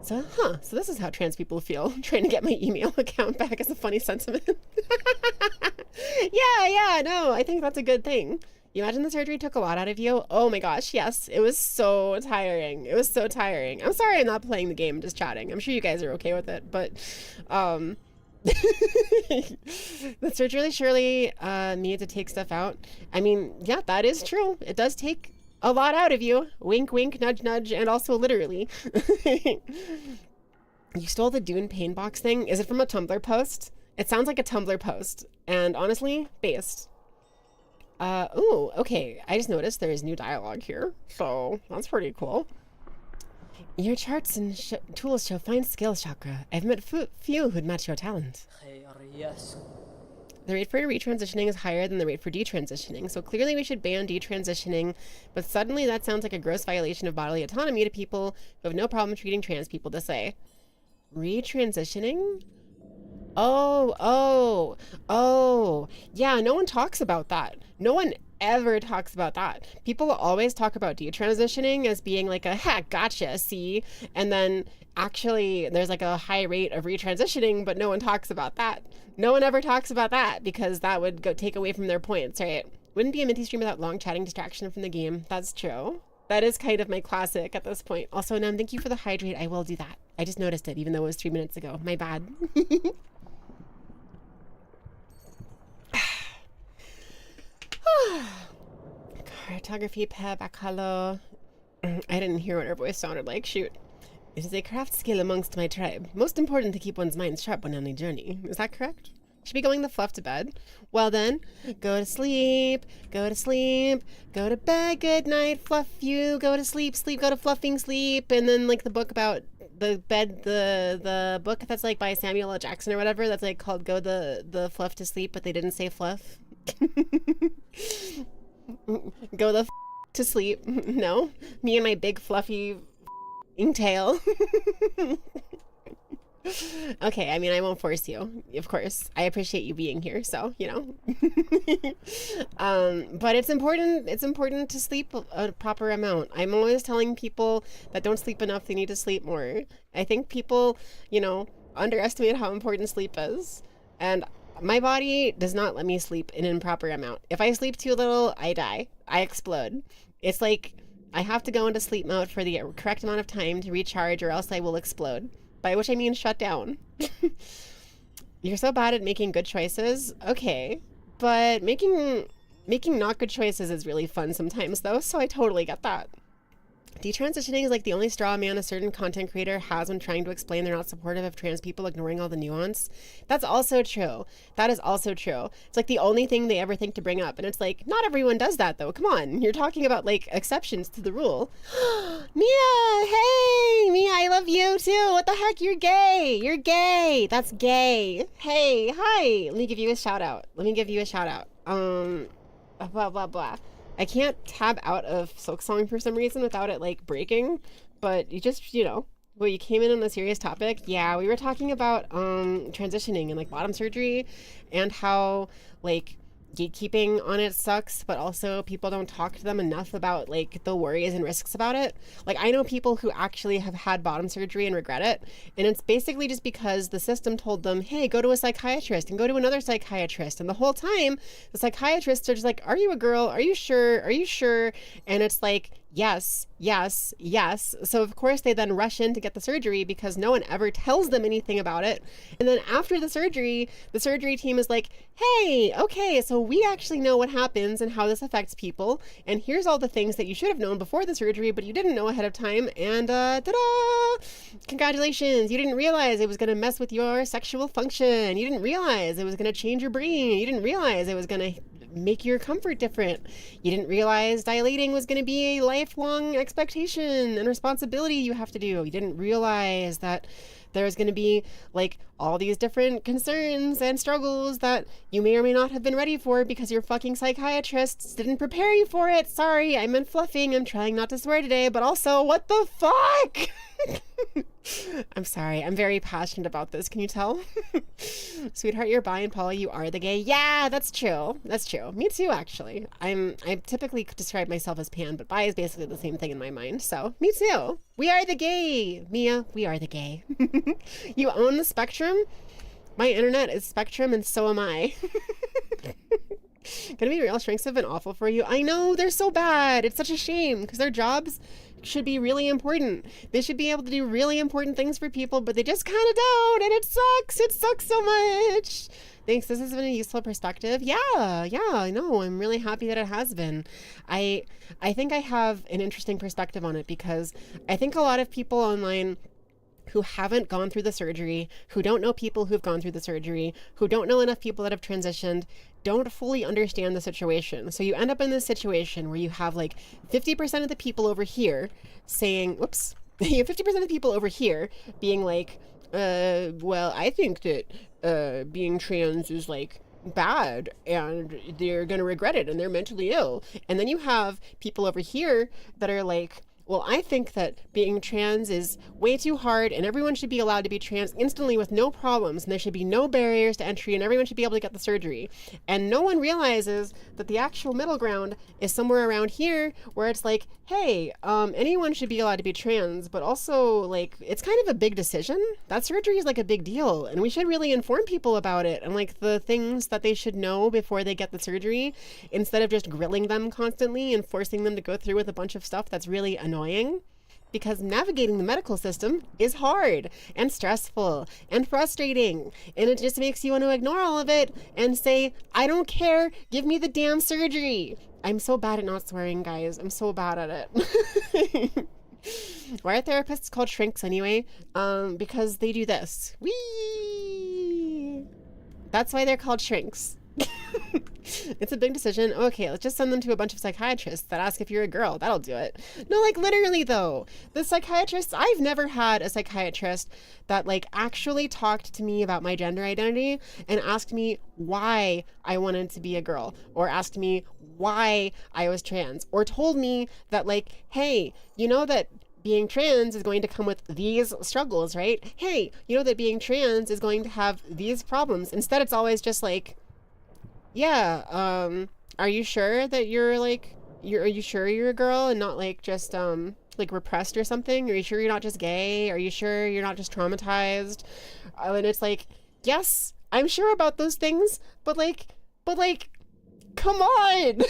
So this is how trans people feel trying to get my email account back as a funny sentiment. Yeah, no, I think that's a good thing. You imagine the surgery took a lot out of you? Oh my gosh, yes. It was so tiring. I'm sorry I'm not playing the game, just chatting. I'm sure you guys are okay with it, but the surgery surely needed to take stuff out. I mean, yeah, that is true. It does take a lot out of you. Wink, wink, nudge, nudge, and also literally. You stole the Dune pain box thing? Is it from a Tumblr post? It sounds like a Tumblr post. And honestly, based. Ooh, okay. I just noticed there is new dialogue here. So, that's pretty cool. Your charts and tools show fine skills, Chakra. I've met few who'd match your talent. The rate for retransitioning is higher than the rate for detransitioning, so clearly we should ban detransitioning, but suddenly that sounds like a gross violation of bodily autonomy to people who have no problem treating trans people this way. Retransitioning? Oh. Yeah, no one talks about that. No one ever talks about that. People always talk about detransitioning as being like a, heck, gotcha, see? And then actually there's like a high rate of retransitioning, but no one talks about that. No one ever talks about that because that would take away from their points, right? Wouldn't be a Minty stream without long chatting distraction from the game. That's true. That is kind of my classic at this point. Also, Nam, thank you for the hydrate. I will do that. I just noticed it, even though it was 3 minutes ago. My bad. photography pair back hello. I didn't hear what her voice sounded like. Shoot. It is a craft skill amongst my tribe. Most important to keep one's mind sharp on any journey. Is that correct? Should be going the fluff to bed. Well then, go to sleep, go to sleep, go to bed, good night, fluff you, go to sleep, sleep, go to fluffing sleep, and then like the book about the bed, the book that's like by Samuel L. Jackson or whatever, that's like called Go the Fluff to Sleep, but they didn't say fluff. Go the to sleep. No, me and my big fluffy tail. Okay, I mean, I won't force you, of course. I appreciate you being here, so, you know. But it's important to sleep a proper amount. I'm always telling people that don't sleep enough, they need to sleep more. I think people, you know, underestimate how important sleep is. And my body does not let me sleep in an improper amount. If I sleep too little, I die. I explode. It's like I have to go into sleep mode for the correct amount of time to recharge or else I will explode. By which I mean shut down. You're so bad at making good choices. Okay, but making not good choices is really fun sometimes though, so I totally get that. Detransitioning is like the only straw man a certain content creator has when trying to explain they're not supportive of trans people, ignoring all the nuance. That's also true. That is also true. It's like the only thing they ever think to bring up. And it's like, not everyone does that though. Come on. You're talking about like exceptions to the rule. Mia, hey, Mia, I love you too. What the heck? You're gay. You're gay. That's gay. Hey, hi. Let me give you a shout out. Blah, blah, blah. I can't tab out of Silksong for some reason without it like breaking, but you just, you know, well, you came in on a serious topic. Yeah, we were talking about transitioning and like bottom surgery and how like gatekeeping on it sucks, but also people don't talk to them enough about like the worries and risks about it. Like I know people who actually have had bottom surgery and regret it, and it's basically just because the system told them, hey, go to a psychiatrist and go to another psychiatrist, and the whole time the psychiatrists are just like, are you a girl, are you sure, and it's like, yes, yes, yes. So of course they then rush in to get the surgery because no one ever tells them anything about it. And then after the surgery team is like, hey, okay, so we actually know what happens and how this affects people. And here's all the things that you should have known before the surgery, but you didn't know ahead of time. And ta-da! Congratulations. You didn't realize it was going to mess with your sexual function. You didn't realize it was going to change your brain. You didn't realize it was going to make your comfort different. You didn't realize dilating was going to be a lifelong expectation and responsibility you have to do. You didn't realize that there's going to be like all these different concerns and struggles that you may or may not have been ready for because your fucking psychiatrists didn't prepare you for it. Sorry, I meant fluffing. I'm trying not to swear today, but also what the fuck? I'm sorry. I'm very passionate about this. Can you tell? Sweetheart, you're bi, and Paula, you are the gay. Yeah, that's true. That's true. Me too, actually. I typically describe myself as pan, but bi is basically the same thing in my mind. So me too. We are the gay. Mia, we are the gay. You own the spectrum. My internet is spectrum, and so am I. Gonna be real. Shrinks have been awful for you. I know, they're so bad. It's such a shame because their jobs should be really important. They should be able to do really important things for people, but they just kind of don't, and it sucks. It sucks so much. Thanks. This has been a useful perspective. Yeah, I know. I'm really happy that it has been. I think I have an interesting perspective on it because I think a lot of people online who haven't gone through the surgery, who don't know people who've gone through the surgery, who don't know enough people that have transitioned, don't fully understand the situation. So you end up in this situation where you have like 50% of the people over here saying, whoops, you have 50% of the people over here being like, well, I think that being trans is like bad and they're going to regret it and they're mentally ill. And then you have people over here that are like, well, I think that being trans is way too hard and everyone should be allowed to be trans instantly with no problems, and there should be no barriers to entry and everyone should be able to get the surgery. And no one realizes that the actual middle ground is somewhere around here where it's like, hey, anyone should be allowed to be trans, but also like it's kind of a big decision. That surgery is like a big deal and we should really inform people about it and like the things that they should know before they get the surgery instead of just grilling them constantly and forcing them to go through with a bunch of stuff that's really annoying. because navigating the medical system is hard and stressful and frustrating. And it just makes you want to ignore all of it and say, I don't care, give me the damn surgery. I'm so bad at not swearing, guys. I'm so bad at it. Why are therapists called shrinks anyway? Because they do this. Whee! That's why they're called shrinks. It's a big decision. Okay, let's just send them to a bunch of psychiatrists that ask if you're a girl. That'll do it. No, like literally though, the psychiatrists, I've never had a psychiatrist that like actually talked to me about my gender identity and asked me why I wanted to be a girl, or asked me why I was trans, or told me that like, hey, you know that being trans is going to come with these struggles, right? Hey, you know that being trans is going to have these problems. Instead, it's always just like, yeah, are you sure that you're like, are you sure you're a girl and not like just like repressed or something? Are you sure you're not just gay? Are you sure you're not just traumatized? And it's like, yes, I'm sure about those things, but like, come on.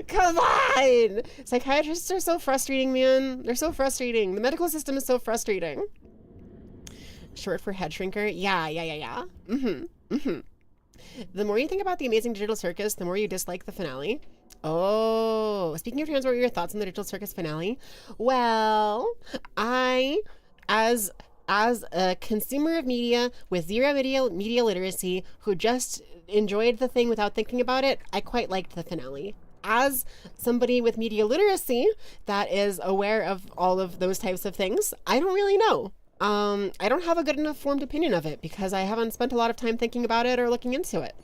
Come on. Psychiatrists are so frustrating, man. They're so frustrating. The medical system is so frustrating. Short for head shrinker. Yeah. The more you think about the Amazing Digital Circus, the more you dislike the finale. Oh, speaking of trans, what were your thoughts on the Digital Circus finale? Well, I, as a consumer of media with zero media literacy, who just enjoyed the thing without thinking about it, I quite liked the finale. As somebody with media literacy that is aware of all of those types of things, I don't really know. I don't have a good enough formed opinion of it because I haven't spent a lot of time thinking about it or looking into it.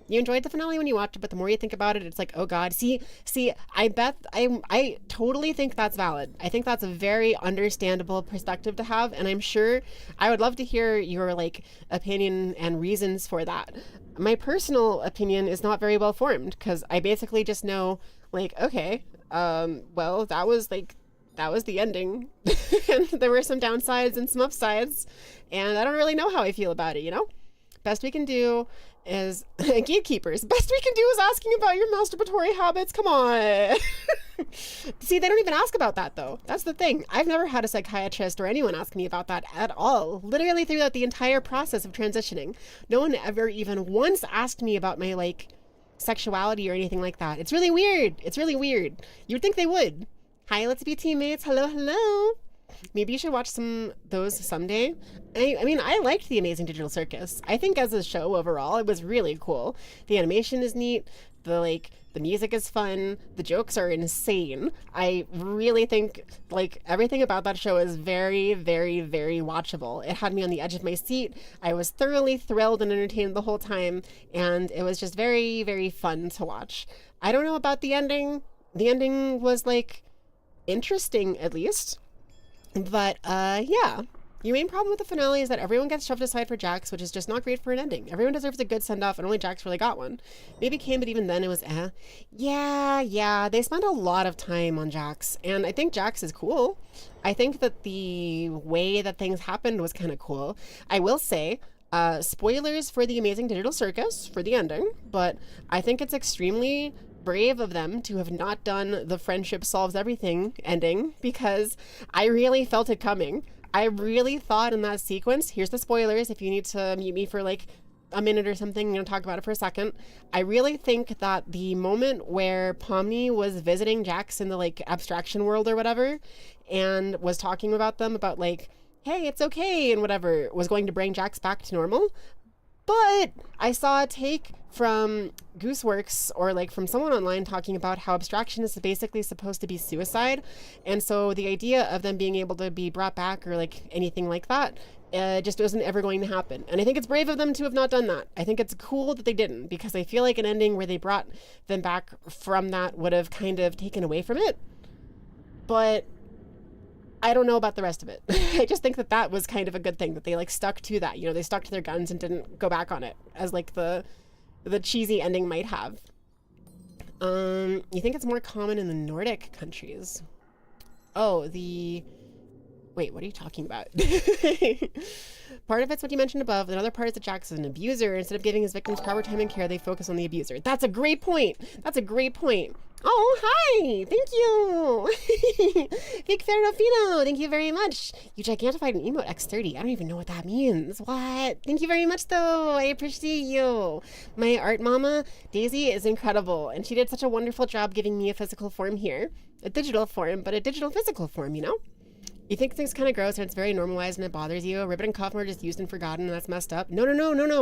You enjoyed the finale when you watched it, but the more you think about it, it's like, oh God, see, I totally think that's valid. I think that's a very understandable perspective to have. And I'm sure I would love to hear your like opinion and reasons for that. My personal opinion is not very well formed because I basically just know like, okay, well, that was the ending. And there were some downsides and some upsides, and I don't really know how I feel about it, you know? Best we can do is gatekeepers. Best we can do is asking about your masturbatory habits. Come on. See, they don't even ask about that though. That's the thing. I've never had a psychiatrist or anyone ask me about that at all. Literally throughout the entire process of transitioning. No one ever even once asked me about my like sexuality or anything like that. It's really weird. It's really weird. You would think they would. Hi, let's be teammates. Hello. Maybe you should watch those someday. I mean, I liked The Amazing Digital Circus. I think as a show overall, it was really cool. The animation is neat. The music is fun. The jokes are insane. I really think like everything about that show is very, very, very watchable. It had me on the edge of my seat. I was thoroughly thrilled and entertained the whole time. And it was just very, very fun to watch. I don't know about the ending. The ending was like interesting at least, but yeah, your main problem with the finale is that everyone gets shoved aside for Jax, which is just not great for an ending. Everyone deserves a good send-off and only Jax really got one. Maybe Kane, but even then it was yeah, they spent a lot of time on Jax, and I think Jax is cool. I think that the way that things happened was kind of cool. I will say spoilers for The Amazing Digital Circus for the ending, but I think it's extremely brave of them to have not done the friendship solves everything ending, because I really felt it coming. I really thought in that sequence, here's the spoilers if you need to mute me for like a minute or something, talk about it for a second. I really think that the moment where Pomni was visiting Jax in the like abstraction world or whatever and was talking about them about like, hey, it's okay and whatever, was going to bring Jax back to normal. But I saw a take from Gooseworks or like from someone online talking about how abstraction is basically supposed to be suicide. And so the idea of them being able to be brought back or like anything like that just wasn't ever going to happen. And I think it's brave of them to have not done that. I think it's cool that they didn't, because I feel like an ending where they brought them back from that would have kind of taken away from it. But I don't know about the rest of it. I just think that that was kind of a good thing that they like stuck to that. They stuck to their guns and didn't go back on it as like the cheesy ending might have. You think it's more common in the Nordic countries? Oh, wait, what are you talking about? Part of it's what you mentioned above. Another part is that Jax is an abuser. Instead of giving his victims proper time and care, they focus on the abuser. That's a great point. Oh, hi! Thank you! Big Ferrofino, thank you very much. You gigantified an emote X30. I don't even know what that means. What? Thank you very much, though. I appreciate you. My art mama, Daisy, is incredible, and she did such a wonderful job giving me a physical form here. A digital form, but a digital physical form, you know? You think things kind of gross and it's very normalized and it bothers you. Ribbit and Kaufman are just used and forgotten and that's messed up. No.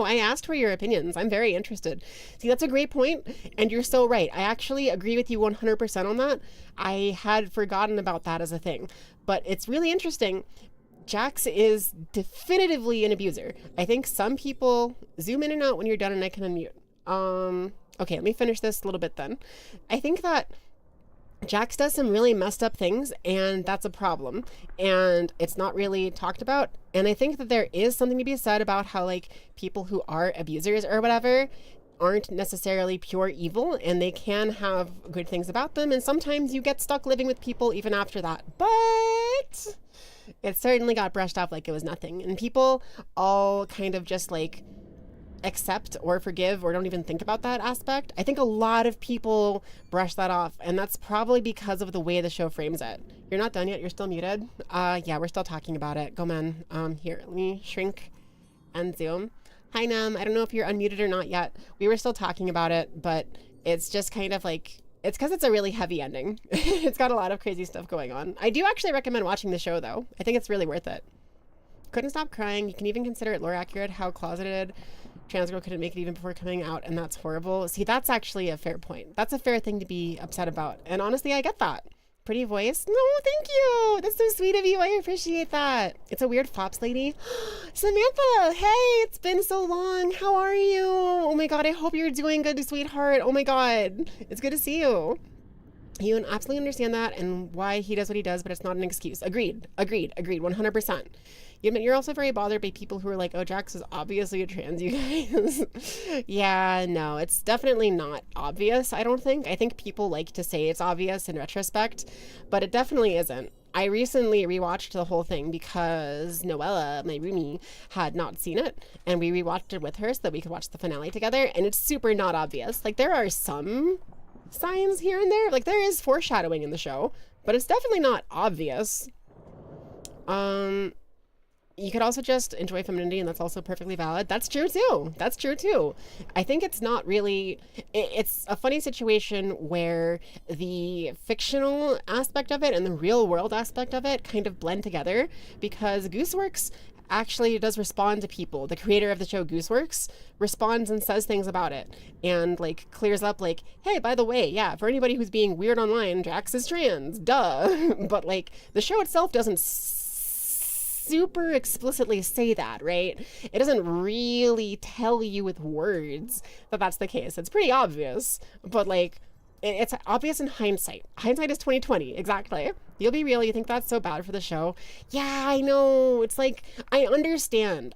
I asked for your opinions. I'm very interested. See, that's a great point, and you're so right. I actually agree with you 100% on that. I had forgotten about that as a thing, but it's really interesting. Jax is definitively an abuser. I think some people zoom in and out when you're done and I can unmute. Okay, let me finish this a little bit then. I think that Jax does some really messed up things, and that's a problem, and it's not really talked about. And I think that there is something to be said about how, like, people who are abusers or whatever aren't necessarily pure evil, and they can have good things about them, and sometimes you get stuck living with people even after that. But it certainly got brushed off like it was nothing, and people all kind of just, like, accept or forgive or don't even think about that aspect. I think a lot of people brush that off, and that's probably because of the way the show frames it. You're not done yet? You're still muted? Yeah, we're still talking about it. Go, man. Here, let me shrink and zoom. Hi, Nam. I don't know if you're unmuted or not yet. We were still talking about it, but it's just kind of like, it's because it's a really heavy ending. It's got a lot of crazy stuff going on. I do actually recommend watching the show, though. I think it's really worth it. Couldn't stop crying. You can even consider it lore accurate how closeted trans girl couldn't make it even before coming out, and that's horrible. See, that's actually a fair point. That's a fair thing to be upset about, and honestly, I get that. Pretty voice? No, thank you. That's so sweet of you. I appreciate that. It's a weird flops lady. Samantha, hey, it's been so long. How are you? Oh my god, I hope you're doing good, sweetheart. Oh my god, it's good to see you. You absolutely understand that and why he does what he does, but it's not an excuse. Agreed, 100%. You admit you're also very bothered by people who are like, oh, Jax is obviously a trans, you guys. Yeah, no, it's definitely not obvious, I don't think. I think people like to say it's obvious in retrospect, but it definitely isn't. I recently rewatched the whole thing because Noella, my roomie, had not seen it, and we rewatched it with her so that we could watch the finale together, and it's super not obvious. Like, there are some signs here and there. Like, there is foreshadowing in the show, but it's definitely not obvious. You could also just enjoy femininity, and that's also perfectly valid. That's true too. I think it's not really, it's a funny situation where the fictional aspect of it and the real world aspect of it kind of blend together, because Gooseworks actually does respond to people. The creator of the show Gooseworks responds and says things about it, and like clears up like, hey, by the way, yeah, for anybody who's being weird online, Jax is trans, duh. But like, the show itself doesn't super explicitly say that, right? It doesn't really tell you with words that that's the case. It's pretty obvious, but like, it's obvious in hindsight. Hindsight is 2020, exactly. You'll be real, you think that's so bad for the show. Yeah, I know. It's like, I understand,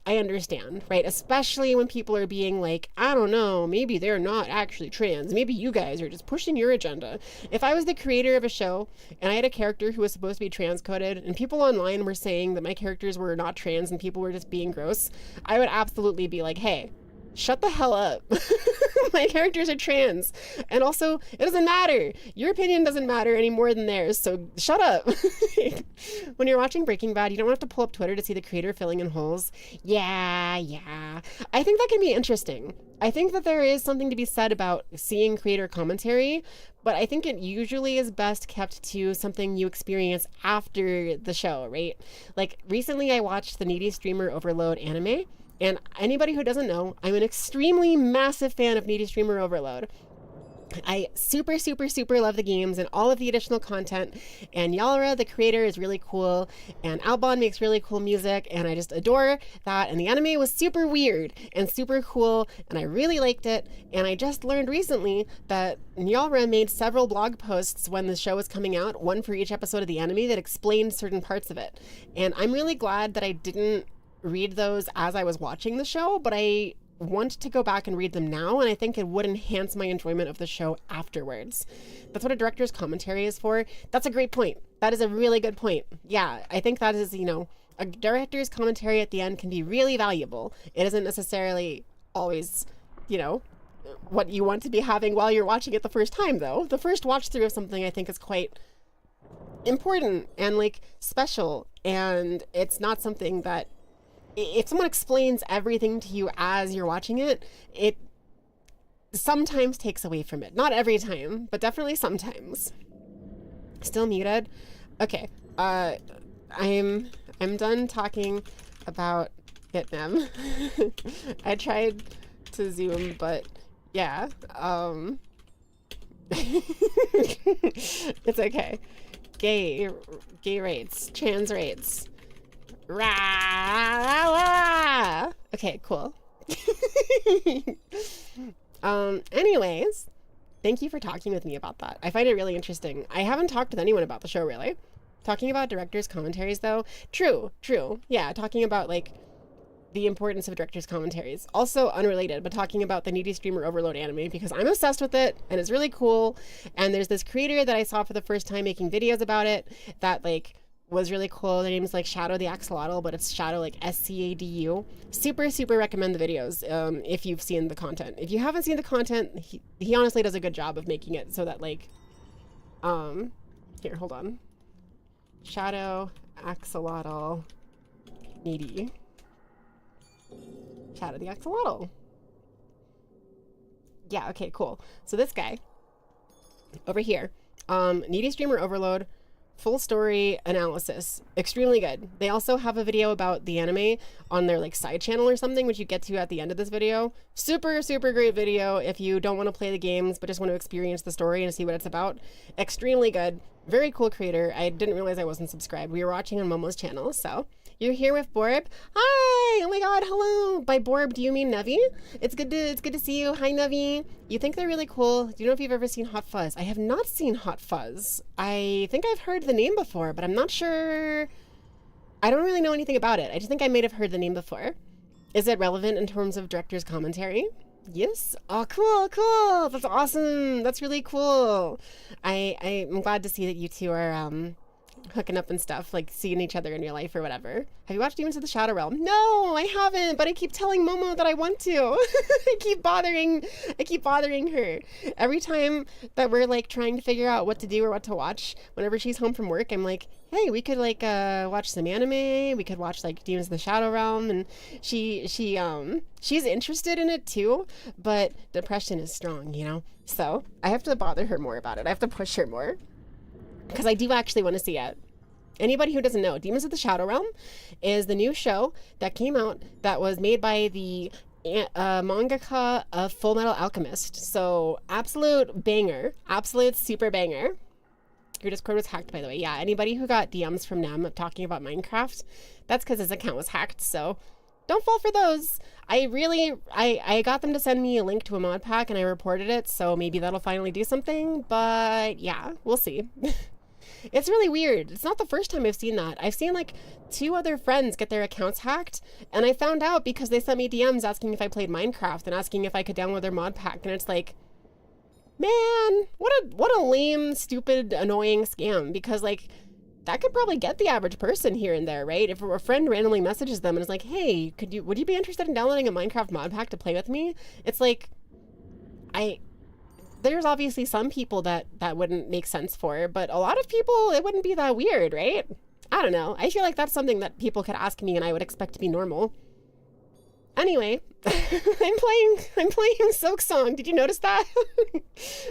right? Especially when people are being like, I don't know, maybe they're not actually trans. Maybe you guys are just pushing your agenda. If I was the creator of a show and I had a character who was supposed to be trans-coded and people online were saying that my characters were not trans and people were just being gross, I would absolutely be like, hey, shut the hell up. My characters are trans. And also, it doesn't matter. Your opinion doesn't matter any more than theirs, so shut up. When you're watching Breaking Bad, you don't have to pull up Twitter to see the creator filling in holes. Yeah. I think that can be interesting. I think that there is something to be said about seeing creator commentary, but I think it usually is best kept to something you experience after the show, right? Like, recently I watched the Needy Streamer Overload anime, and anybody who doesn't know, I'm an extremely massive fan of Needy Streamer Overload. I super love the games and all of the additional content, and Yalra, the creator, is really cool, and Albon makes really cool music, and I just adore that, and the anime was super weird and super cool, and I really liked it, and I just learned recently that Yalra made several blog posts when the show was coming out, one for each episode of the anime, that explained certain parts of it, and I'm really glad that I didn't read those as I was watching the show, but I want to go back and read them now, and I think it would enhance my enjoyment of the show afterwards. That's what a director's commentary is for. That's a great point. That is a really good point. Yeah, I think that is, a director's commentary at the end can be really valuable. It isn't necessarily always, what you want to be having while you're watching it the first time, though. The first watch through of something I think is quite important and like special, and it's not something that if someone explains everything to you as you're watching it, it sometimes takes away from it. Not every time, but definitely sometimes. Still muted. Okay. I'm done talking about Vietnam. I tried to zoom, but yeah. It's okay. Gay rates, trans rates. Rah! Okay, cool. Anyways, thank you for talking with me about that. I find it really interesting. I haven't talked with anyone about the show, really. Talking about director's commentaries, though. True. Yeah, talking about, like, the importance of director's commentaries. Also unrelated, but talking about the Needy Streamer Overload anime, because I'm obsessed with it, and it's really cool. And there's this creator that I saw for the first time making videos about it that, like, was really cool. Their name's like Shadow the Axolotl, but it's Shadow like SCADU. Super recommend the videos if you've seen the content. If you haven't seen the content, he honestly does a good job of making it so that like here, hold on. Shadow Axolotl Needy. Shadow the Axolotl. Yeah, okay, cool. So this guy over here, Needy Streamer Overload, full story analysis, extremely good. They also have a video about the anime on their like side channel or something, which you get to at the end of this video. Super great video if you don't want to play the games but just want to experience the story and see what it's about. Extremely good. Very cool creator. I didn't realize I wasn't subscribed. We were watching on Momo's channel, so you're here with Borb. Hi! Oh my god, hello! By Borb, do you mean Nevi? It's good to see you. Hi, Nevi. You think they're really cool. Do you know if you've ever seen Hot Fuzz? I have not seen Hot Fuzz. I think I've heard the name before, but I'm not sure. I don't really know anything about it. I just think I may have heard the name before. Is it relevant in terms of director's commentary? Yes. Oh, cool. That's awesome. That's really cool. I'm glad to see that you two are hooking up and stuff, like seeing each other in real life or whatever. Have you watched Demons of the Shadow Realm? No, I haven't, but I keep telling Momo that I want to. I keep bothering her. Every time that we're like trying to figure out what to do or what to watch, whenever she's home from work, I'm like, hey, we could like watch some anime, we could watch like Demons of the Shadow Realm, and she's interested in it too, but depression is strong, you know? So I have to bother her more about it. I have to push her more, because I do actually want to see it. Anybody who doesn't know, Demons of the Shadow Realm is the new show that came out that was made by the mangaka of Full Metal Alchemist. So absolute banger, absolute super banger. Your Discord was hacked, by the way. Yeah, anybody who got DMs from them talking about Minecraft, that's because his account was hacked, so don't fall for those. I got them to send me a link to a mod pack and I reported it, so maybe that'll finally do something, but yeah, we'll see. It's really weird. It's not the first time I've seen that. I've seen like 2 other friends get their accounts hacked, and I found out because they sent me DMs asking if I played Minecraft and asking if I could download their mod pack, and it's like, man, what a lame, stupid, annoying scam, because like that could probably get the average person here and there, right? If a friend randomly messages them and is like, hey, would you be interested in downloading a Minecraft mod pack to play with me? It's like, there's obviously some people that wouldn't make sense for, but a lot of people, it wouldn't be that weird, right? I don't know. I feel like that's something that people could ask me and I would expect to be normal. Anyway, I'm playing Silk Song. Did you notice that?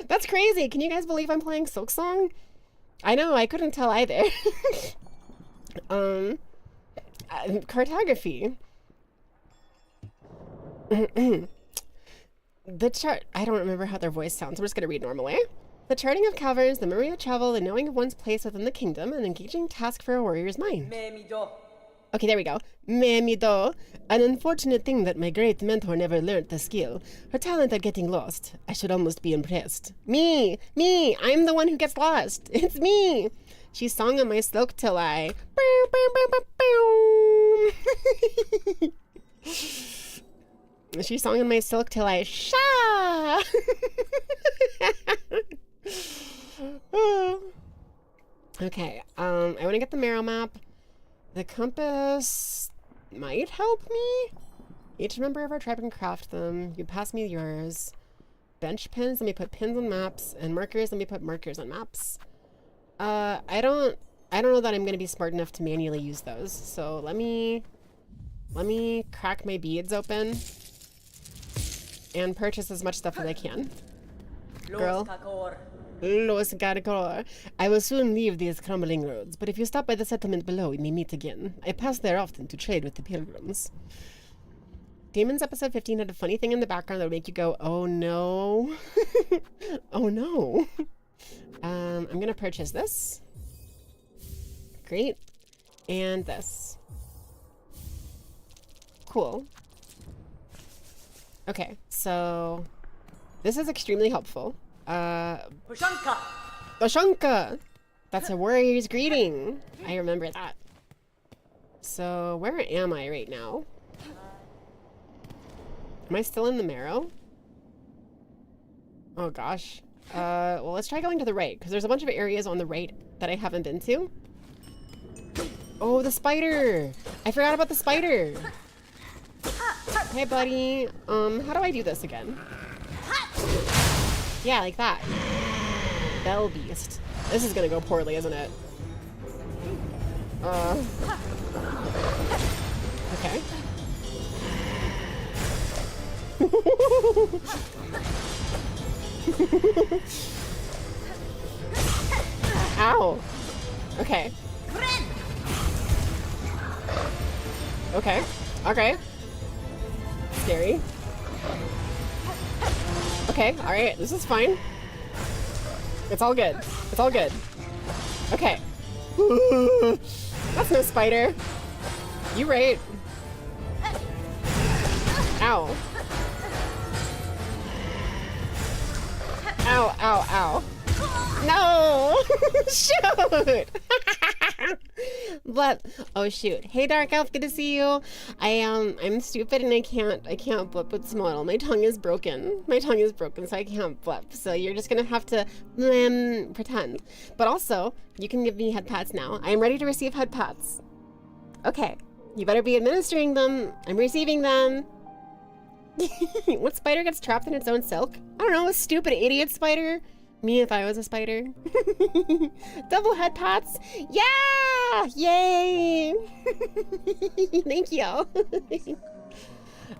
That's crazy. Can you guys believe I'm playing Silk Song? I know, I couldn't tell either. Cartography. The chart, I don't remember how their voice sounds. I'm just going to read normally. The charting of caverns, the memory of travel, the knowing of one's place within the kingdom, an engaging task for a warrior's mind. Okay, there we go. Meow. An unfortunate thing that my great mentor never learnt the skill. Her talent at getting lost. I should almost be impressed. Me! I'm the one who gets lost. It's me! She sung on my silk till I... She sung on my silk till I... Sha! Okay, I want to get the marrow map. The compass might help me. Each member of our tribe can craft them. You pass me yours. bench pins. Let me put pins on maps, and markers. Let me put markers on maps. I don't know that I'm gonna be smart enough to manually use those. So let me crack my beads open and purchase as much stuff as I can. Girl. Los Carcor. I will soon leave these crumbling roads, but if you stop by the settlement below, we may meet again. I pass there often to trade with the pilgrims. Demons episode 15 had a funny thing in the background that would make you go, oh no. Oh no. I'm gonna purchase this. Great. And this. Cool. Okay, so this is extremely helpful. Bashanka! That's a warrior's greeting. I remember that. So where am I right now? Am I still in the marrow? Oh gosh. Well, let's try going to the right, because there's a bunch of areas on the right that I haven't been to. Oh, the spider! I forgot about the spider! Hey, buddy. How do I do this again? Yeah, like that. Bell beast. This is gonna go poorly, isn't it? Okay. Ow. Okay. Okay. Okay. Scary. Okay, alright, this is fine. It's all good. It's all good. Okay. That's no spider. You right. Ow. Ow, ow, ow. No! Shoot! But oh shoot. Hey Dark Elf, good to see you. I'm stupid and I can't blip with Smile. My tongue is broken. My tongue is broken, so I can't blip. So you're just gonna have to pretend. But also, you can give me head pats now. I am ready to receive head pats. Okay. You better be administering them. I'm receiving them. What spider gets trapped in its own silk? I don't know, a stupid idiot spider. Me if I was a spider. Double head pats. Yeah! Yay! Thank you.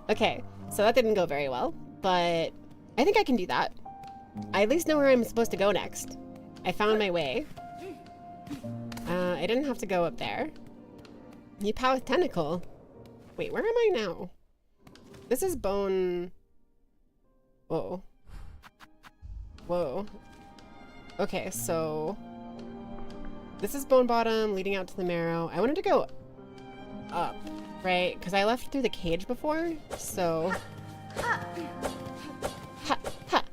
Okay, so that didn't go very well, but I think I can do that. I at least know where I'm supposed to go next. I found my way. I didn't have to go up there. You pow with tentacle. Wait, where am I now? This is bone. Whoa. Whoa. Okay, so this is bone bottom leading out to the marrow. I wanted to go up, right? Because I left through the cage before, so. Ha, ha.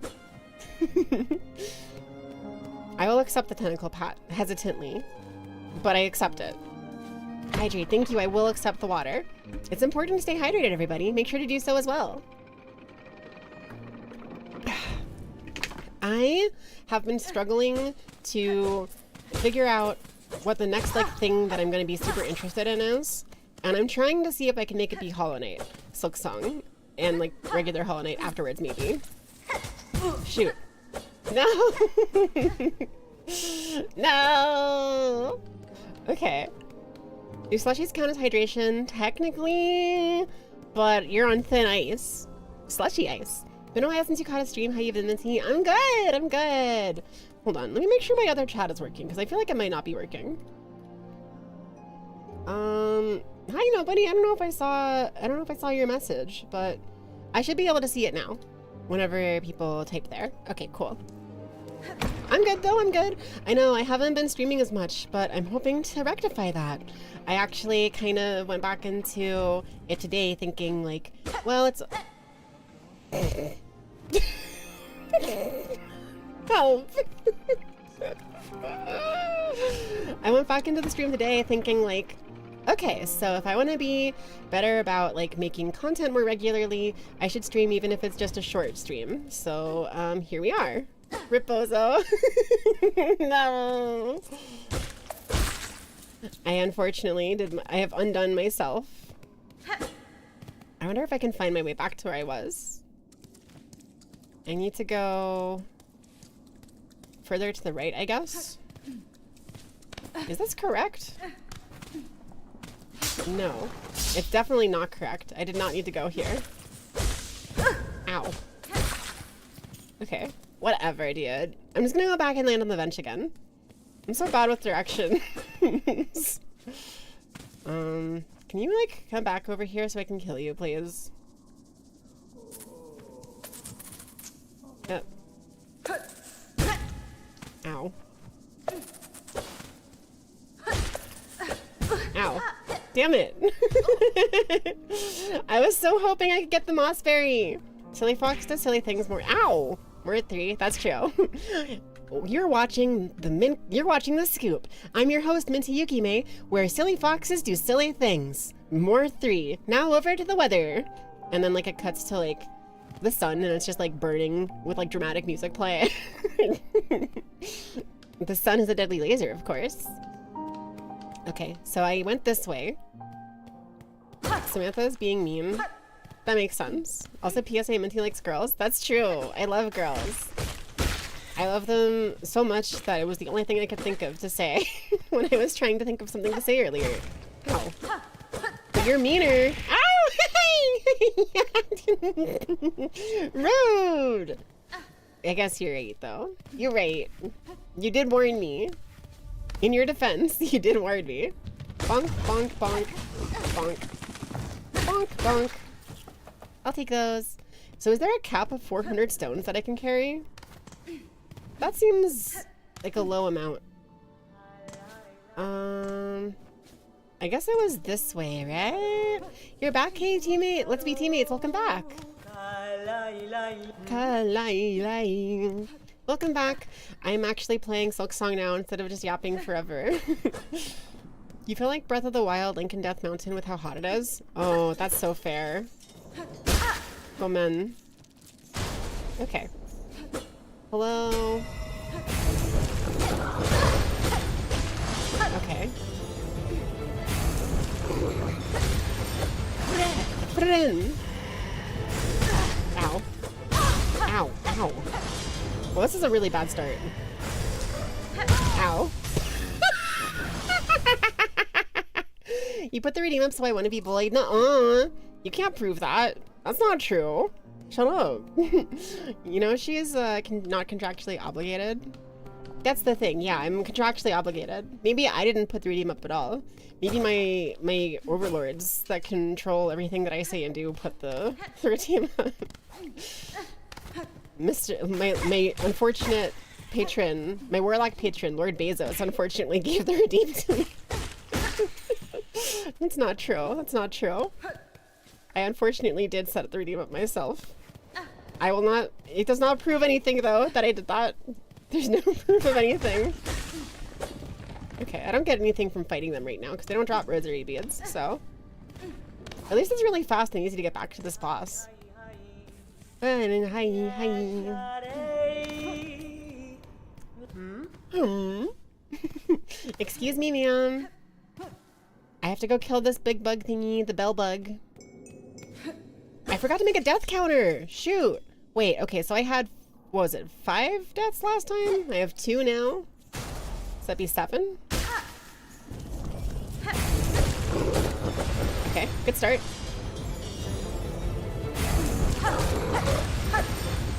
I will accept the tentacle pat hesitantly, but I accept it. Hydrate, thank you. I will accept the water. It's important to stay hydrated, everybody. Make sure to do so as well. I have been struggling to figure out what the next thing that I'm going to be super interested in is, and I'm trying to see if I can make it be Hollow Knight, Silk Song, and regular Hollow Knight afterwards maybe. Shoot. No! No! Okay. Do slushies count as hydration? Technically, but you're on thin ice. Slushy ice. Been a while since you caught a stream. How you been, Minty? I'm good. I'm good. Hold on. Let me make sure my other chat is working because I feel like it might not be working. Hi, nobody. I don't know if I saw your message, but I should be able to see it now. Whenever people type there. Okay, cool. I'm good though. I'm good. I know I haven't been streaming as much, but I'm hoping to rectify that. I actually kind of went back into it today, thinking well, it's. Help! I went back into the stream today thinking okay, so if I want to be better about making content more regularly, I should stream even if it's just a short stream. So here we are. Ripozo. No. I unfortunately I have undone myself. I wonder if I can find my way back to where I was. I need to go further to the right, I guess. Is this correct? No. It's definitely not correct. I did not need to go here. Ow. Okay. Whatever, dude. I'm just gonna go back and land on the bench again. I'm so bad with directions. Can you, like, come back over here so I can kill you, please? Yep. Ow. Ow. Damn it. I was so hoping I could get the moss berry. Silly Fox does silly things more. Ow! We're at 3. That's true. You're watching the Scoop. I'm your host, Minty Yukime, where silly foxes do silly things. More 3. Now over to the weather. And then, like, it cuts to, like, the sun, and it's just, like, burning with, like, dramatic music play. The sun is a deadly laser, of course. Okay, so I went this way. Samantha's being mean. That makes sense. Also, PSA, Minty likes girls. That's true. I love girls. I love them so much that it was the only thing I could think of to say when I was trying to think of something to say earlier. Ow. But you're meaner. Ow! Rude! I guess you're right, though. You're right. You did warn me. In your defense, you did warn me. Bonk, bonk, bonk. Bonk. Bonk, bonk. I'll take those. So is there a cap of 400 stones that I can carry? That seems like a low amount. I guess it was this way, right? You're back, hey teammate. Let's be teammates. Welcome back. Welcome back. I'm actually playing Silk Song now instead of just yapping forever. You feel like Breath of the Wild, Link in Death Mountain with how hot it is? Oh, that's so fair. Oh, men. Okay. Hello? Okay. Friend. Ow. Ow. Ow. Well, this is a really bad start. Ow. You put the redeem up so I want to be bullied? Nuh-uh. You can't prove that. That's not true. Shut up. You know, she is not contractually obligated. That's the thing. Yeah, I'm contractually obligated. Maybe I didn't put the redeem up at all. Maybe my overlords that control everything that I say and do put the redeem up. My unfortunate patron, my warlock patron, Lord Bezos, unfortunately gave the redeem to me. That's not true. That's not true. I unfortunately did set the redeem up myself. I will not. It does not prove anything, though, that I did that. There's no proof of anything. Okay, I don't get anything from fighting them right now because they don't drop rosary beads, so. At least it's really fast and easy to get back to this boss. Excuse me, ma'am. I have to go kill this big bug thingy, the bell bug. I forgot to make a death counter. Shoot. Wait, okay, so I had, what was it, 5 deaths last time? I have 2 now. So that'd be 7? Okay, good start.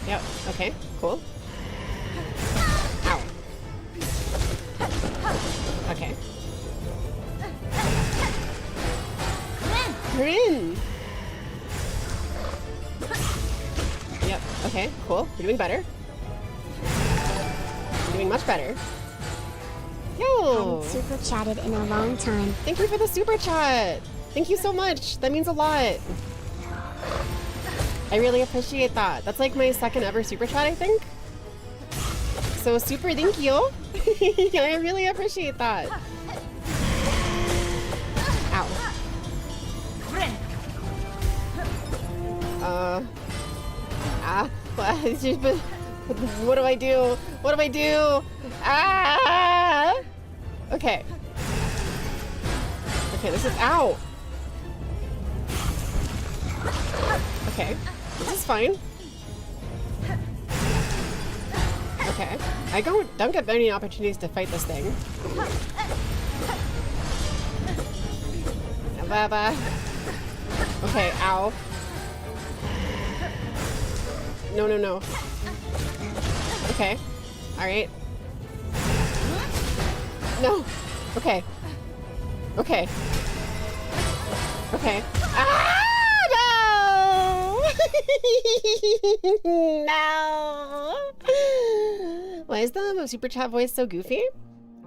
Yep, okay, cool. Ow. Okay. Corinne! Yep, okay, cool. You're doing better. You're doing much better. Yo! Haven't super chatted in a long time. Thank you for the super chat! Thank you so much! That means a lot! I really appreciate that. That's like my second ever super chat, I think. So super thank you! I really appreciate that. Ow. What do I do? What do I do? Ah! Okay. Okay, this is, ow! Okay, this is fine. Okay. I don't get many opportunities to fight this thing. Baba. Okay, ow. No, no, no. Okay. Alright. No. Okay. Okay. Okay. Ah! No! No! Why is the super chat voice so goofy?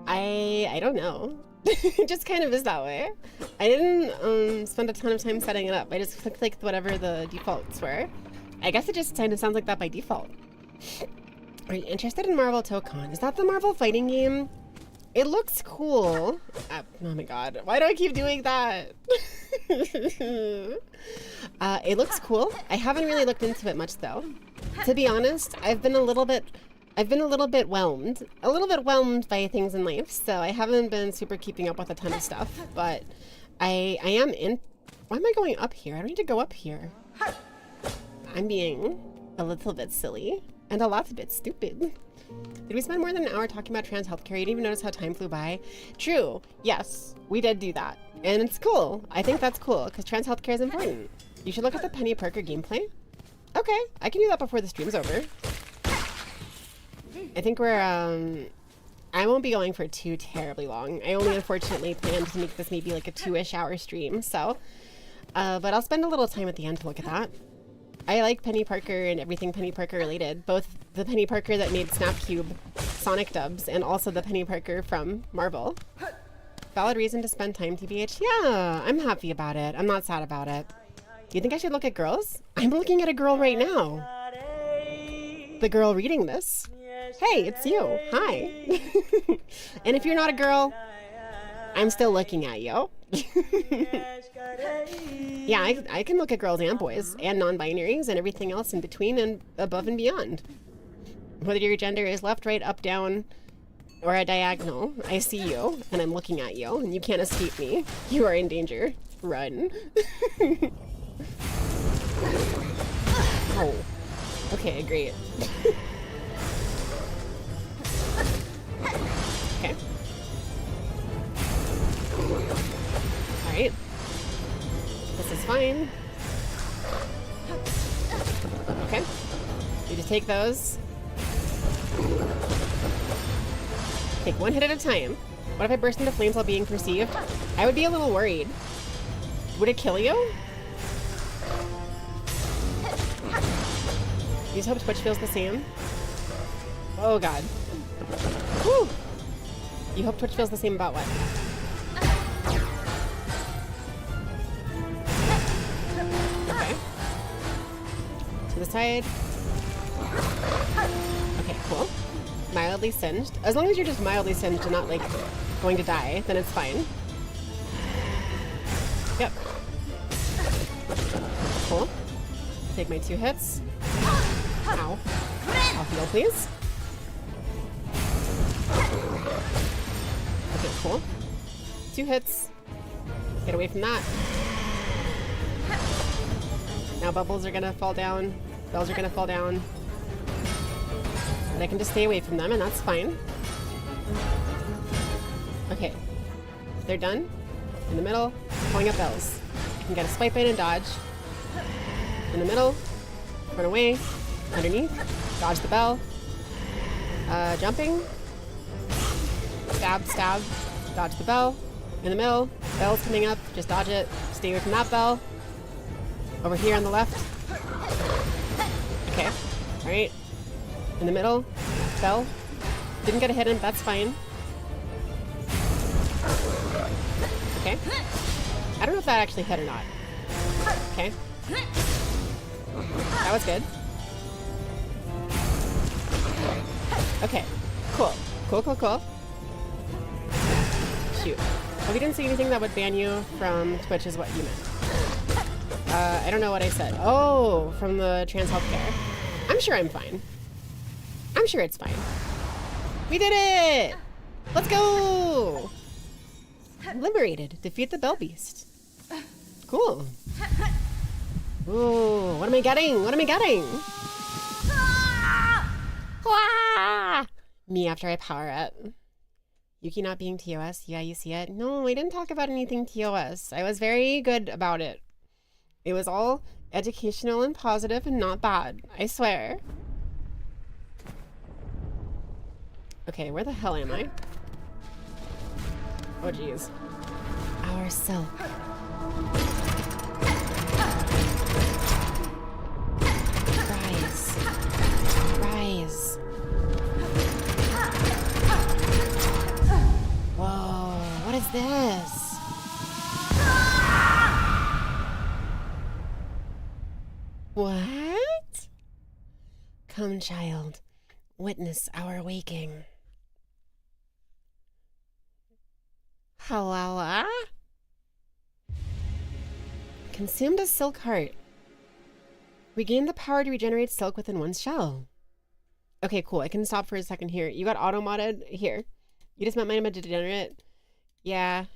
I don't know. It just kind of is that way. I didn't spend a ton of time setting it up. I just clicked like whatever the defaults were. I guess it just kind of sounds like that by default. Are you interested in Marvel Tokon? Is that the Marvel fighting game? It looks cool. Oh my god, why do I keep doing that? It looks cool. I haven't really looked into it much though. To be honest, I've been a little bit whelmed. A little bit whelmed by things in life, so I haven't been super keeping up with a ton of stuff, but I am in... Why am I going up here? I don't need to go up here. I'm being a little bit silly and a lot bit stupid. Did we spend more than an hour talking about trans healthcare? You didn't even notice how time flew by? True. Yes, we did do that. And it's cool. I think that's cool, because trans healthcare is important. You should look at the Penny Parker gameplay. Okay, I can do that before the stream's over. I think we're, I won't be going for too terribly long. I only unfortunately planned to make this maybe like a 2-ish hour stream, so. But I'll spend a little time at the end to look at that. I like Penny Parker and everything Penny Parker related. Both the Penny Parker that made Snapcube Sonic dubs and also the Penny Parker from Marvel. Valid reason to spend time, TBH. Yeah, I'm happy about it. I'm not sad about it. Do you think I should look at girls? I'm looking at a girl right now. The girl reading this. Hey, it's you. Hi. And if you're not a girl, I'm still looking at you. Yeah, I can look at girls and boys and non-binaries and everything else in between and above and beyond. Whether your gender is left, right, up, down, or a diagonal, I see you and I'm looking at you and you can't escape me. You are in danger. Run. Oh. Okay, great. Okay. Alright. This is fine. Okay. You just take those. Take one hit at a time. What if I burst into flames while being perceived? I would be a little worried. Would it kill you? You just hope Twitch feels the same. Oh god. Whew. You hope Twitch feels the same about what? Okay. To the side. Okay, cool. Mildly singed. As long as you're just mildly singed and not like going to die, then it's fine. Yep. Cool. Take my 2 hits. Ow. I'll heal, please. Okay, cool. 2 hits. Get away from that. Now bubbles are gonna fall down. Bells are gonna fall down. And I can just stay away from them, and that's fine. Okay. They're done. In the middle, pulling up bells. I can get a swipe in and dodge. In the middle, run away. Underneath, dodge the bell. Jumping. Stab, stab, dodge the bell. In the middle, bell's coming up, just dodge it. Stay away from that bell. Over here on the left. Okay, alright. In the middle, bell. Didn't get a hit in, that's fine. Okay. I don't know if that actually hit or not. Okay. That was good. Okay, cool. Cool, cool, cool. Shoot. Well, we didn't see anything that would ban you from Twitch is what you meant. I don't know what I said. Oh, from the trans healthcare. I'm sure I'm fine. I'm sure it's fine. We did it! Let's go! Liberated. Defeat the Bell Beast. Cool. Ooh, what am I getting? What am I getting? Wah! Me after I power up. Yuki not being TOS. Yeah, you see it? No, we didn't talk about anything TOS. I was very good about it. It was all educational and positive and not bad. I swear. Okay, where the hell am I? Oh, jeez. Our silk. Rise. Rise. Whoa, what is this? What? Come, child. Witness our waking. Halala? Consumed a silk heart. Regain the power to regenerate silk within one's shell. Okay, cool. I can stop for a second here. You got auto-modded? Here. You just met my degenerate. Yeah.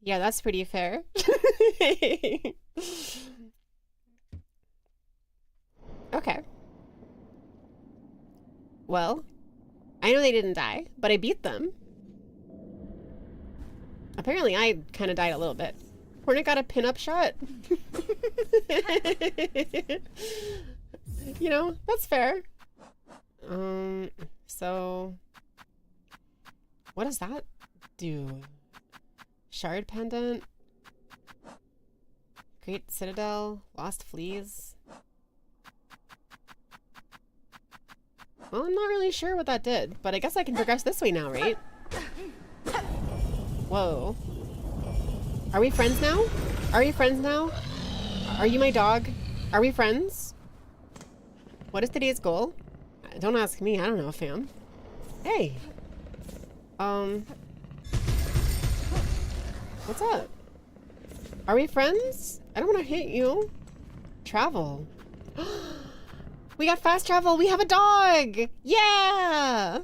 Yeah, that's pretty fair. Okay. Well, I know they didn't die, but I beat them. Apparently, I kind of died a little bit. Hornet got a pin-up shot. You know, that's fair. So... what does that do? Shard pendant? Great Citadel? Lost Fleas? Well, I'm not really sure what that did, but I guess I can progress this way now, right? Whoa. Are we friends now? Are we friends now? Are you my dog? Are we friends? What is today's goal? Don't ask me, I don't know, fam. Hey. What's up? Are we friends? I don't want to hit you. Travel. We got fast travel. We have a dog. Yeah.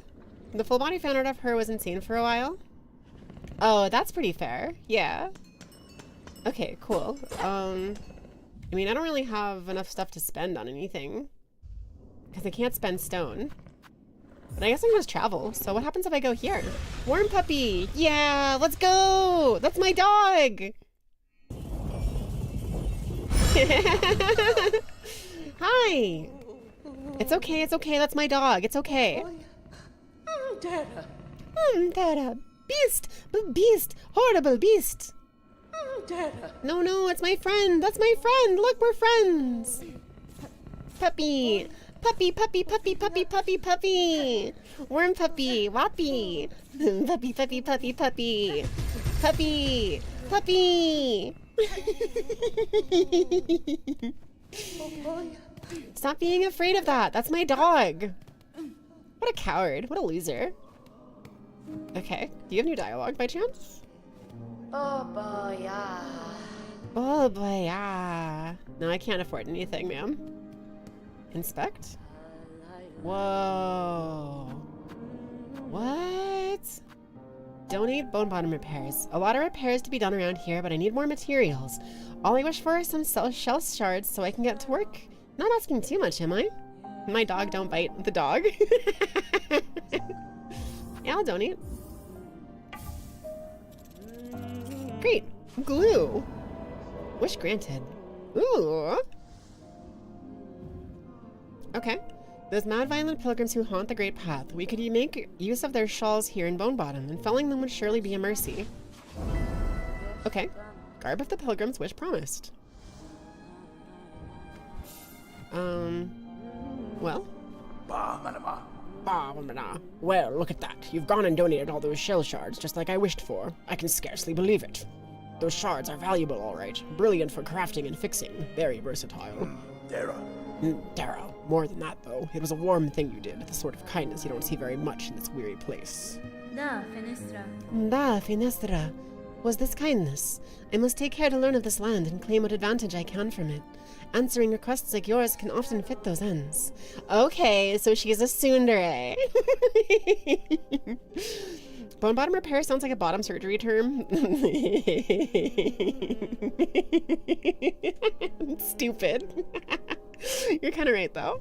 The full body fan art of her was insane for a while. Oh, that's pretty fair. Yeah. Okay, cool. I mean, I don't really have enough stuff to spend on anything because I can't spend stone. But I guess I can just travel. So what happens if I go here? Warm puppy. Yeah, let's go. That's my dog. Hi. It's okay, it's okay. That's my dog. It's okay. Dada. Beast. Beast. Horrible beast. No, no, it's my friend. That's my friend. Look, we're friends. Puppy. Puppy, puppy, puppy, puppy, puppy, puppy. Worm puppy. Wappy. Puppy, puppy, puppy, puppy. Puppy. Puppy. Stop being afraid of that. That's my dog. What a coward. What a loser. Okay. Do you have new dialogue by chance? Oh boy, yeah. Oh boy, yeah. No, I can't afford anything, ma'am. Inspect? Whoa. What? Donate bone bottom repairs. A lot of repairs to be done around here, but I need more materials. All I wish for is some shell shards so I can get to work. Not asking too much, am I? My dog don't bite the dog. Yeah, I'll donate. Great. Glue. Wish granted. Ooh. Okay. Those mad violent pilgrims who haunt the Great Path. We could make use of their shawls here in Bone Bottom, and felling them would surely be a mercy. Okay. Garb of the pilgrims, wish promised. Well? Well, look at that. You've gone and donated all those shell shards, just like I wished for. I can scarcely believe it. Those shards are valuable, all right. Brilliant for crafting and fixing. Very versatile. Dara. More than that, though. It was a warm thing you did, the sort of kindness you don't see very much in this weary place. Da, Finestra. Da, Finestra. Was this kindness? I must take care to learn of this land and claim what advantage I can from it. Answering requests like yours can often fit those ends. Okay, so she's a tsundere. Bone bottom repair sounds like a bottom surgery term. Stupid. You're kind of right, though.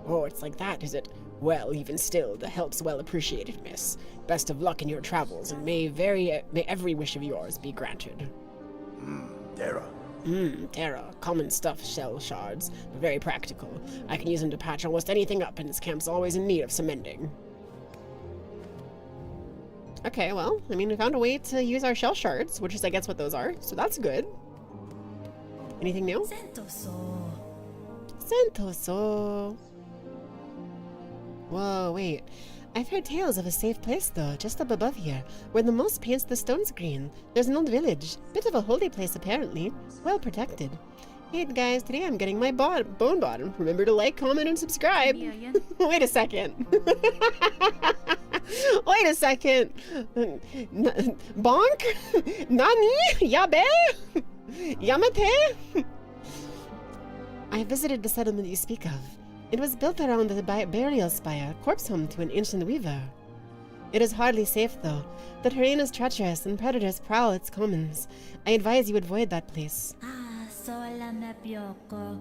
Oh, it's like that, is it? Well, even still, the help's well appreciated, miss. Best of luck in your travels, and may every wish of yours be granted. Terra. Terra. Common stuff, shell shards, but very practical. I can use them to patch almost anything up, and this camp's always in need of some mending. Okay, well, I mean, we found a way to use our shell shards, which is, I guess, what those are, so that's good. Anything new? Sentoso. Whoa, wait. I've heard tales of a safe place, though, just up above here, where the moss paints the stones green. There's an old village. Bit of a holy place, apparently. Well protected. Hey, guys, today I'm getting my bone bottom. Remember to like, comment, and subscribe. Wait a second. Wait a second. Bonk? Nani? Yabe? Yamate? I visited the settlement you speak of. It was built around the burial spire, corpse home to an ancient weaver. It is hardly safe, though. The terrain is treacherous and predators prowl its commons. I advise you avoid that place. Sola Nepioko.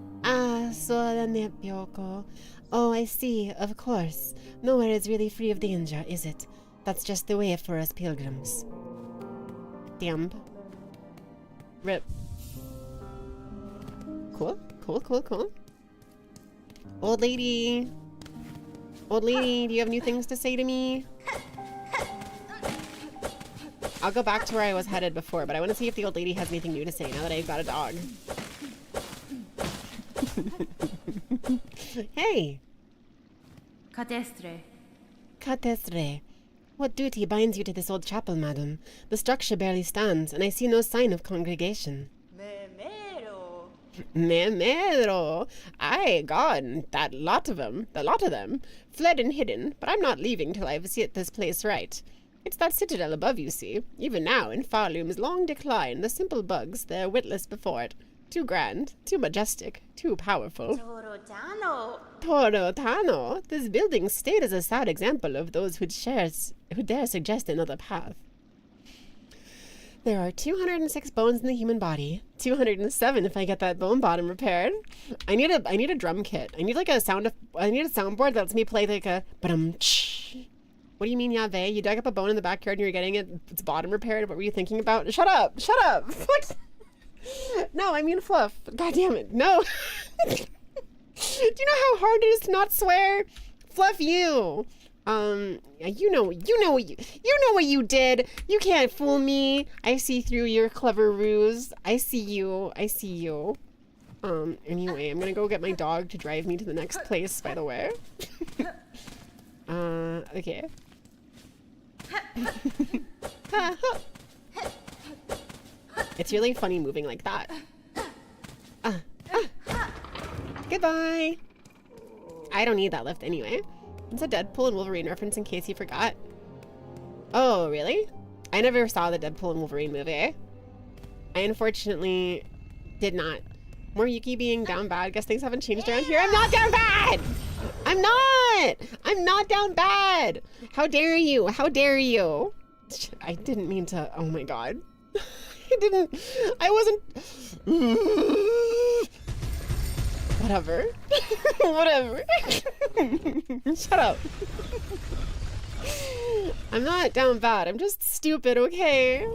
Oh, I see, of course. Nowhere is really free of danger, is it? That's just the way for us pilgrims. Damn. Rip. Cool. Old lady, do you have new things to say to me? I'll go back to where I was headed before, but I want to see if the old lady has anything new to say now that I've got a dog. Hey! Catestre. What duty binds you to this old chapel, madam? The structure barely stands, and I see no sign of congregation. Memero. Aye, God, that lot of them, fled and hidden, but I'm not leaving till I've set this place right. It's that citadel above, you see. Even now, in Farloom's long decline, the simple bugs, they're witless before it. Too grand, too majestic, too powerful. Torotano. This building stayed as a sad example of those who dare suggest another path. There are 206 bones in the human body. 207 if I get that bone bottom repaired. I need a drum kit. I need like a soundboard that lets me play like a ba-dum-tsh. What do you mean, Yave? You dug up a bone in the backyard and you're getting its bottom repaired? What were you thinking about? Shut up! What? No, I mean Fluff. God damn it. No. Do you know how hard it is to not swear? Fluff you. You know what you did. You can't fool me. I see through your clever ruse. I see you. Anyway, I'm gonna go get my dog to drive me to the next place, by the way. Okay. It's really funny moving like that. Goodbye. I don't need that lift anyway. It's a Deadpool and Wolverine reference in case you forgot. Oh, really? I never saw the Deadpool and Wolverine movie. I unfortunately did not. More Yuki being down bad. Guess things haven't changed around here. I'm not down bad! I'm not down bad! How dare you? I didn't mean to. Oh my god. I wasn't. Whatever. Shut up. I'm not down bad. I'm just stupid, okay?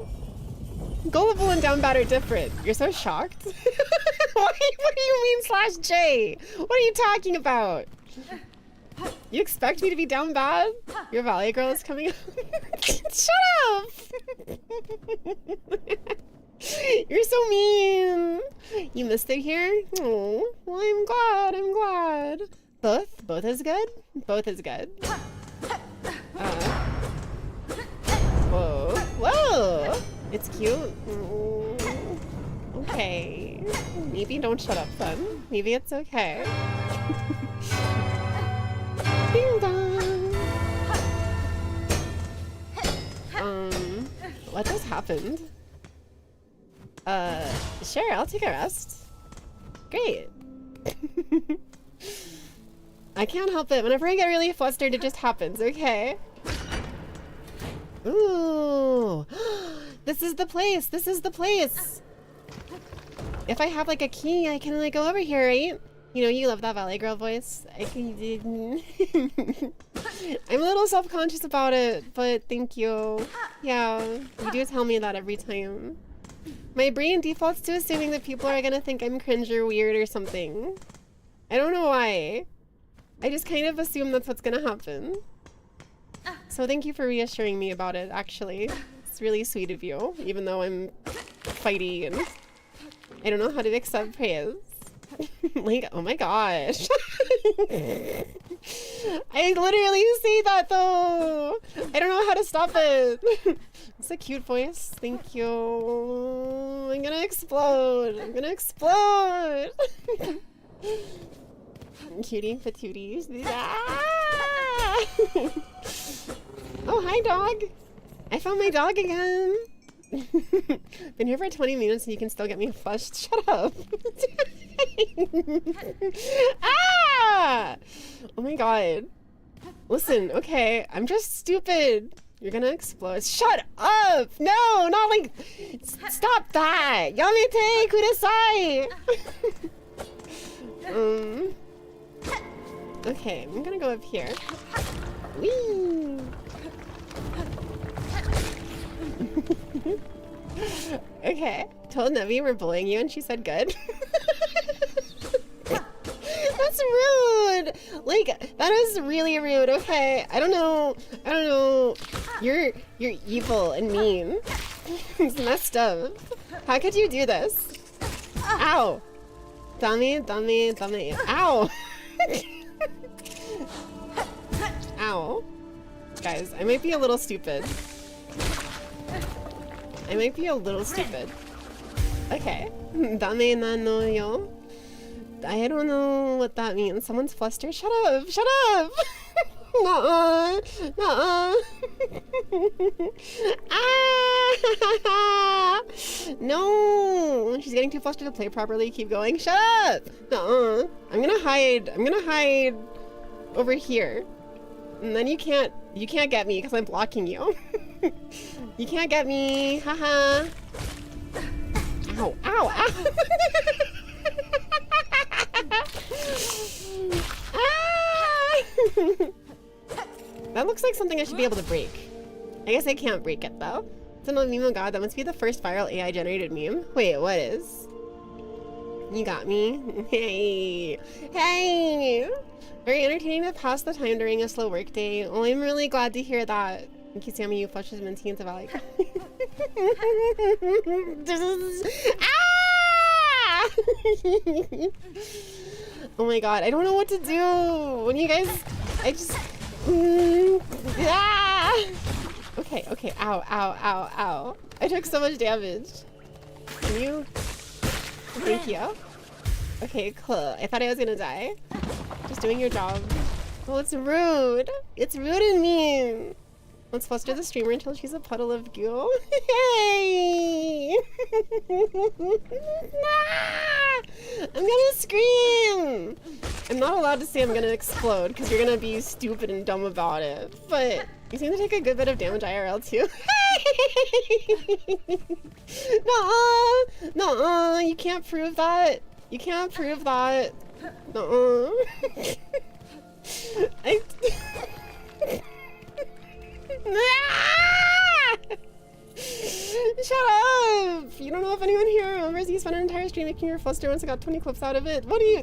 Gullible and down bad are different. You're so shocked. What do you mean /J? What are you talking about? You expect me to be down bad? Your Valley girl is coming up. Shut up! You're so mean. You missed it here? Oh, well, I'm glad. Both is good? Both is good. Whoa. It's cute. Okay. Maybe don't shut up then. Maybe it's okay. Ding dong. What just happened? Sure, I'll take a rest. Great. I can't help it. Whenever I get really flustered, it just happens, okay? Ooh. This is the place. If I have like a key, I can like go over here, right? You know, you love that ballet girl voice. I'm a little self-conscious about it, but thank you. Yeah, you do tell me that every time. My brain defaults to assuming that people are gonna think I'm cringe or weird or something. I don't know why. I just kind of assume that's what's gonna happen. So thank you for reassuring me about it, actually. It's really sweet of you, even though I'm fighty and I don't know how to accept praise. Like, oh my gosh. I literally say that though. I don't know how to stop it. It's a cute voice. Thank you. I'm gonna explode. I'm gonna explode. Cutie patooties. Ah! Oh, hi dog. I found my dog again. Been here for 20 minutes and you can still get me flushed. Shut up. Ah! Oh my god. Listen, okay, I'm just stupid. You're gonna explode. Shut up! No, not like... Stop that! Yamete kudasai! Okay, I'm gonna go up here. Whee! Okay, told Nevi we're bullying you and she said good. That's rude! Like, that is really rude, okay? I don't know. You're evil and mean. It's messed up. How could you do this? Ow! Dummy. Ow! Ow. Guys, I might be a little stupid. Okay. Dame na no yo. I don't know what that means. Someone's flustered. Shut up! Shut up! Nuh-uh. Nuh-uh. Ah! No! She's getting too flustered to play properly. Keep going. Shut up! Nuh-uh. I'm gonna hide over here. And then you can't get me because I'm blocking you. You can't get me. Haha. Ow, ow, ow. Ah! That looks like something I should be able to break. I guess I can't break it though. It's an old meme. Oh god, that must be the first viral AI generated meme. Wait, what is? You got me. Hey. Hey! Very entertaining to pass the time during a slow work day. Oh, I'm really glad to hear that. Kisame, you flushes and teens about like. Ah! Oh my god, I don't know what to do when you guys. I just. Ah! Okay, ow, ow, ow, ow. I took so much damage. Can you? Thank you. Okay, cool. I thought I was gonna die. Just doing your job. Well, it's rude. It's rude and mean. Let's fluster the streamer until she's a puddle of goo. Hey! Ah! I'm gonna scream! I'm not allowed to say I'm gonna explode because you're gonna be stupid and dumb about it. But you seem to take a good bit of damage IRL too. Nuh-uh! Nuh-uh! You can't prove that. You can't prove that. Nuh-uh. Shut up! You don't know if anyone here remembers you spent an entire stream making your fluster once I got 20 clips out of it. What do you...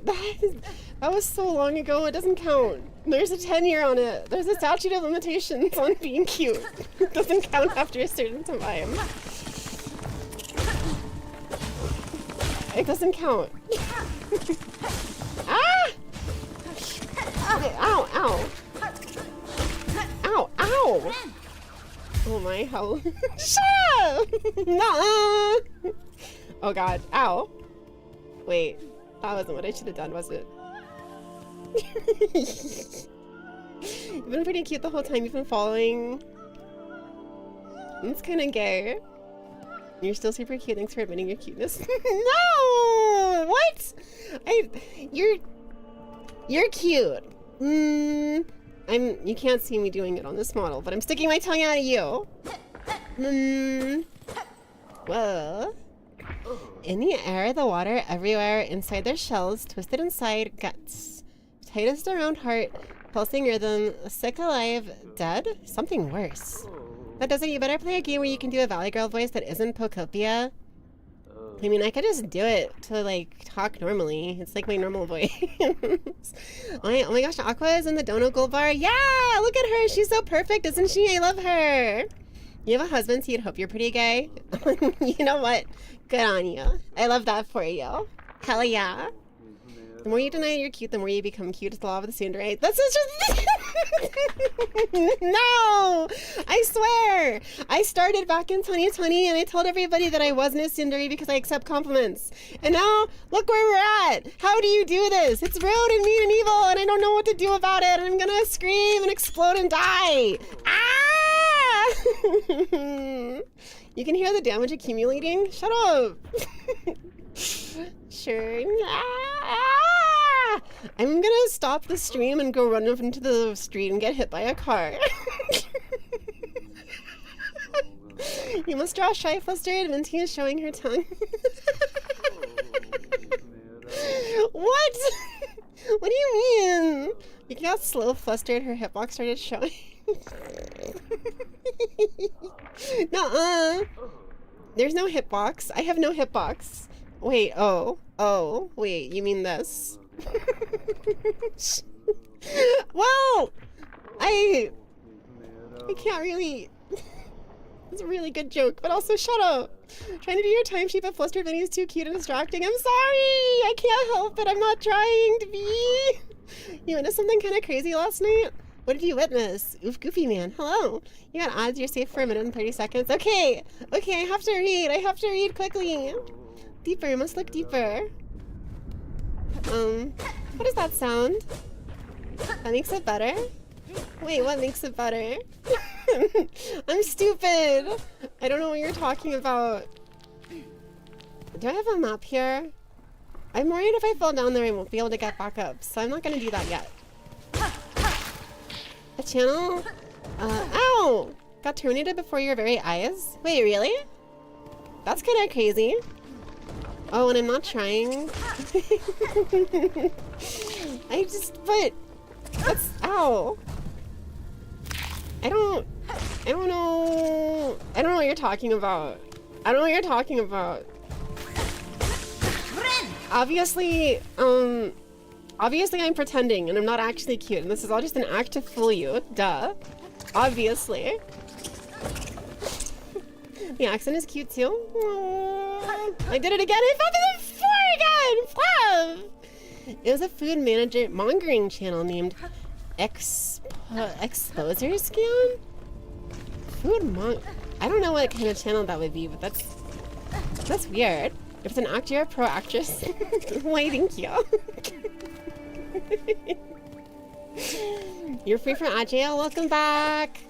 That was so long ago, it doesn't count. There's a 10-year on it. There's a statute of limitations on being cute. It doesn't count after a certain time. It doesn't count. Ah! Okay, ow, ow. Ow, ow! Oh my hell. Shut up! Nuh-uh! Oh god, ow. Wait, that wasn't what I should have done, was it? You've been pretty cute the whole time you've been following. It's kinda gay. You're still super cute, thanks for admitting your cuteness. No! What? You're cute. You can't see me doing it on this model, but I'm sticking my tongue out at you. Well, In the air, the water everywhere, inside their shells, twisted inside, guts. Tightest around heart, pulsing rhythm, sick alive, dead? Something worse. That doesn't, you better play a game where you can do a Valley Girl voice that isn't Pokopia. I mean, I could just do it to, like, talk normally. It's like my normal voice. Oh my gosh, Aqua is in the Dono Gold Bar. Yeah! Look at her! She's so perfect, isn't she? I love her! You have a husband, so you'd hope you're pretty gay. You know what? Good on you. I love that for you. Hell yeah. The more you deny you're cute, the more you become cute. It's the law of the tsundere. That's such a... No! I swear! I started back in 2020 and I told everybody that I wasn't a tsundere because I accept compliments. And now, look where we're at! How do you do this? It's rude and mean and evil and I don't know what to do about it and I'm gonna scream and explode and die! Ah! You can hear the damage accumulating? Shut up! Sure. Ah! I'm gonna stop the stream and go run up into the street and get hit by a car. You must draw shy, flustered. Minty is showing her tongue. What? What do you mean? You got slow, flustered. Her hitbox started showing. Nuh-uh. There's no hitbox. I have no hitbox. Wait, oh, wait, you mean this? Well, I can't really, it's a really good joke, but also shut up. Trying to do your timesheet, but Flustered Vinny is too cute and distracting. I'm sorry, I can't help it, I'm not trying to be. You witnessed something kind of crazy last night? What did you witness? Oof, Goofy Man, hello. You got odds, you're safe for a minute and 30 seconds. Okay, I have to read quickly. Deeper, must look deeper. What does that sound? That makes it better? Wait, what makes it better? I'm stupid! I don't know what you're talking about. Do I have a map here? I'm worried if I fall down there I won't be able to get back up, so I'm not gonna do that yet. A channel? Ow! Got terminated before your very eyes? Wait, really? That's kinda crazy. Oh, and I'm not trying. But that's, ow. I don't know what you're talking about. I don't know what you're talking about. Obviously I'm pretending and I'm not actually cute and this is all just an act to fool you. Duh. Obviously. The accent is cute too. Aww. I did it again. I found it before again. Flav. It was a food mongering channel named Exposer Scan. I don't know what kind of channel that would be, but that's weird. If it's an actor or pro actress, why? Thank you. You're free from Ajay. Welcome back.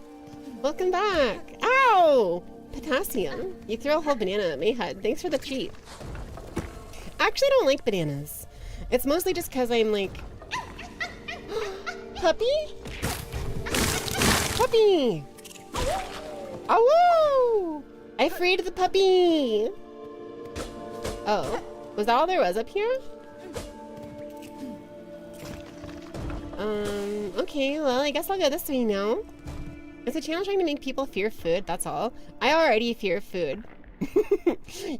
Welcome back. Ow. Potassium. You threw a whole banana at my head. Thanks for the treat. I actually don't like bananas. It's mostly just because I'm like... Puppy? Puppy! Oh! I freed the puppy! Oh. Was that all there was up here? Okay, well, I guess I'll go this way now. It's a channel trying to make people fear food, that's all. I already fear food.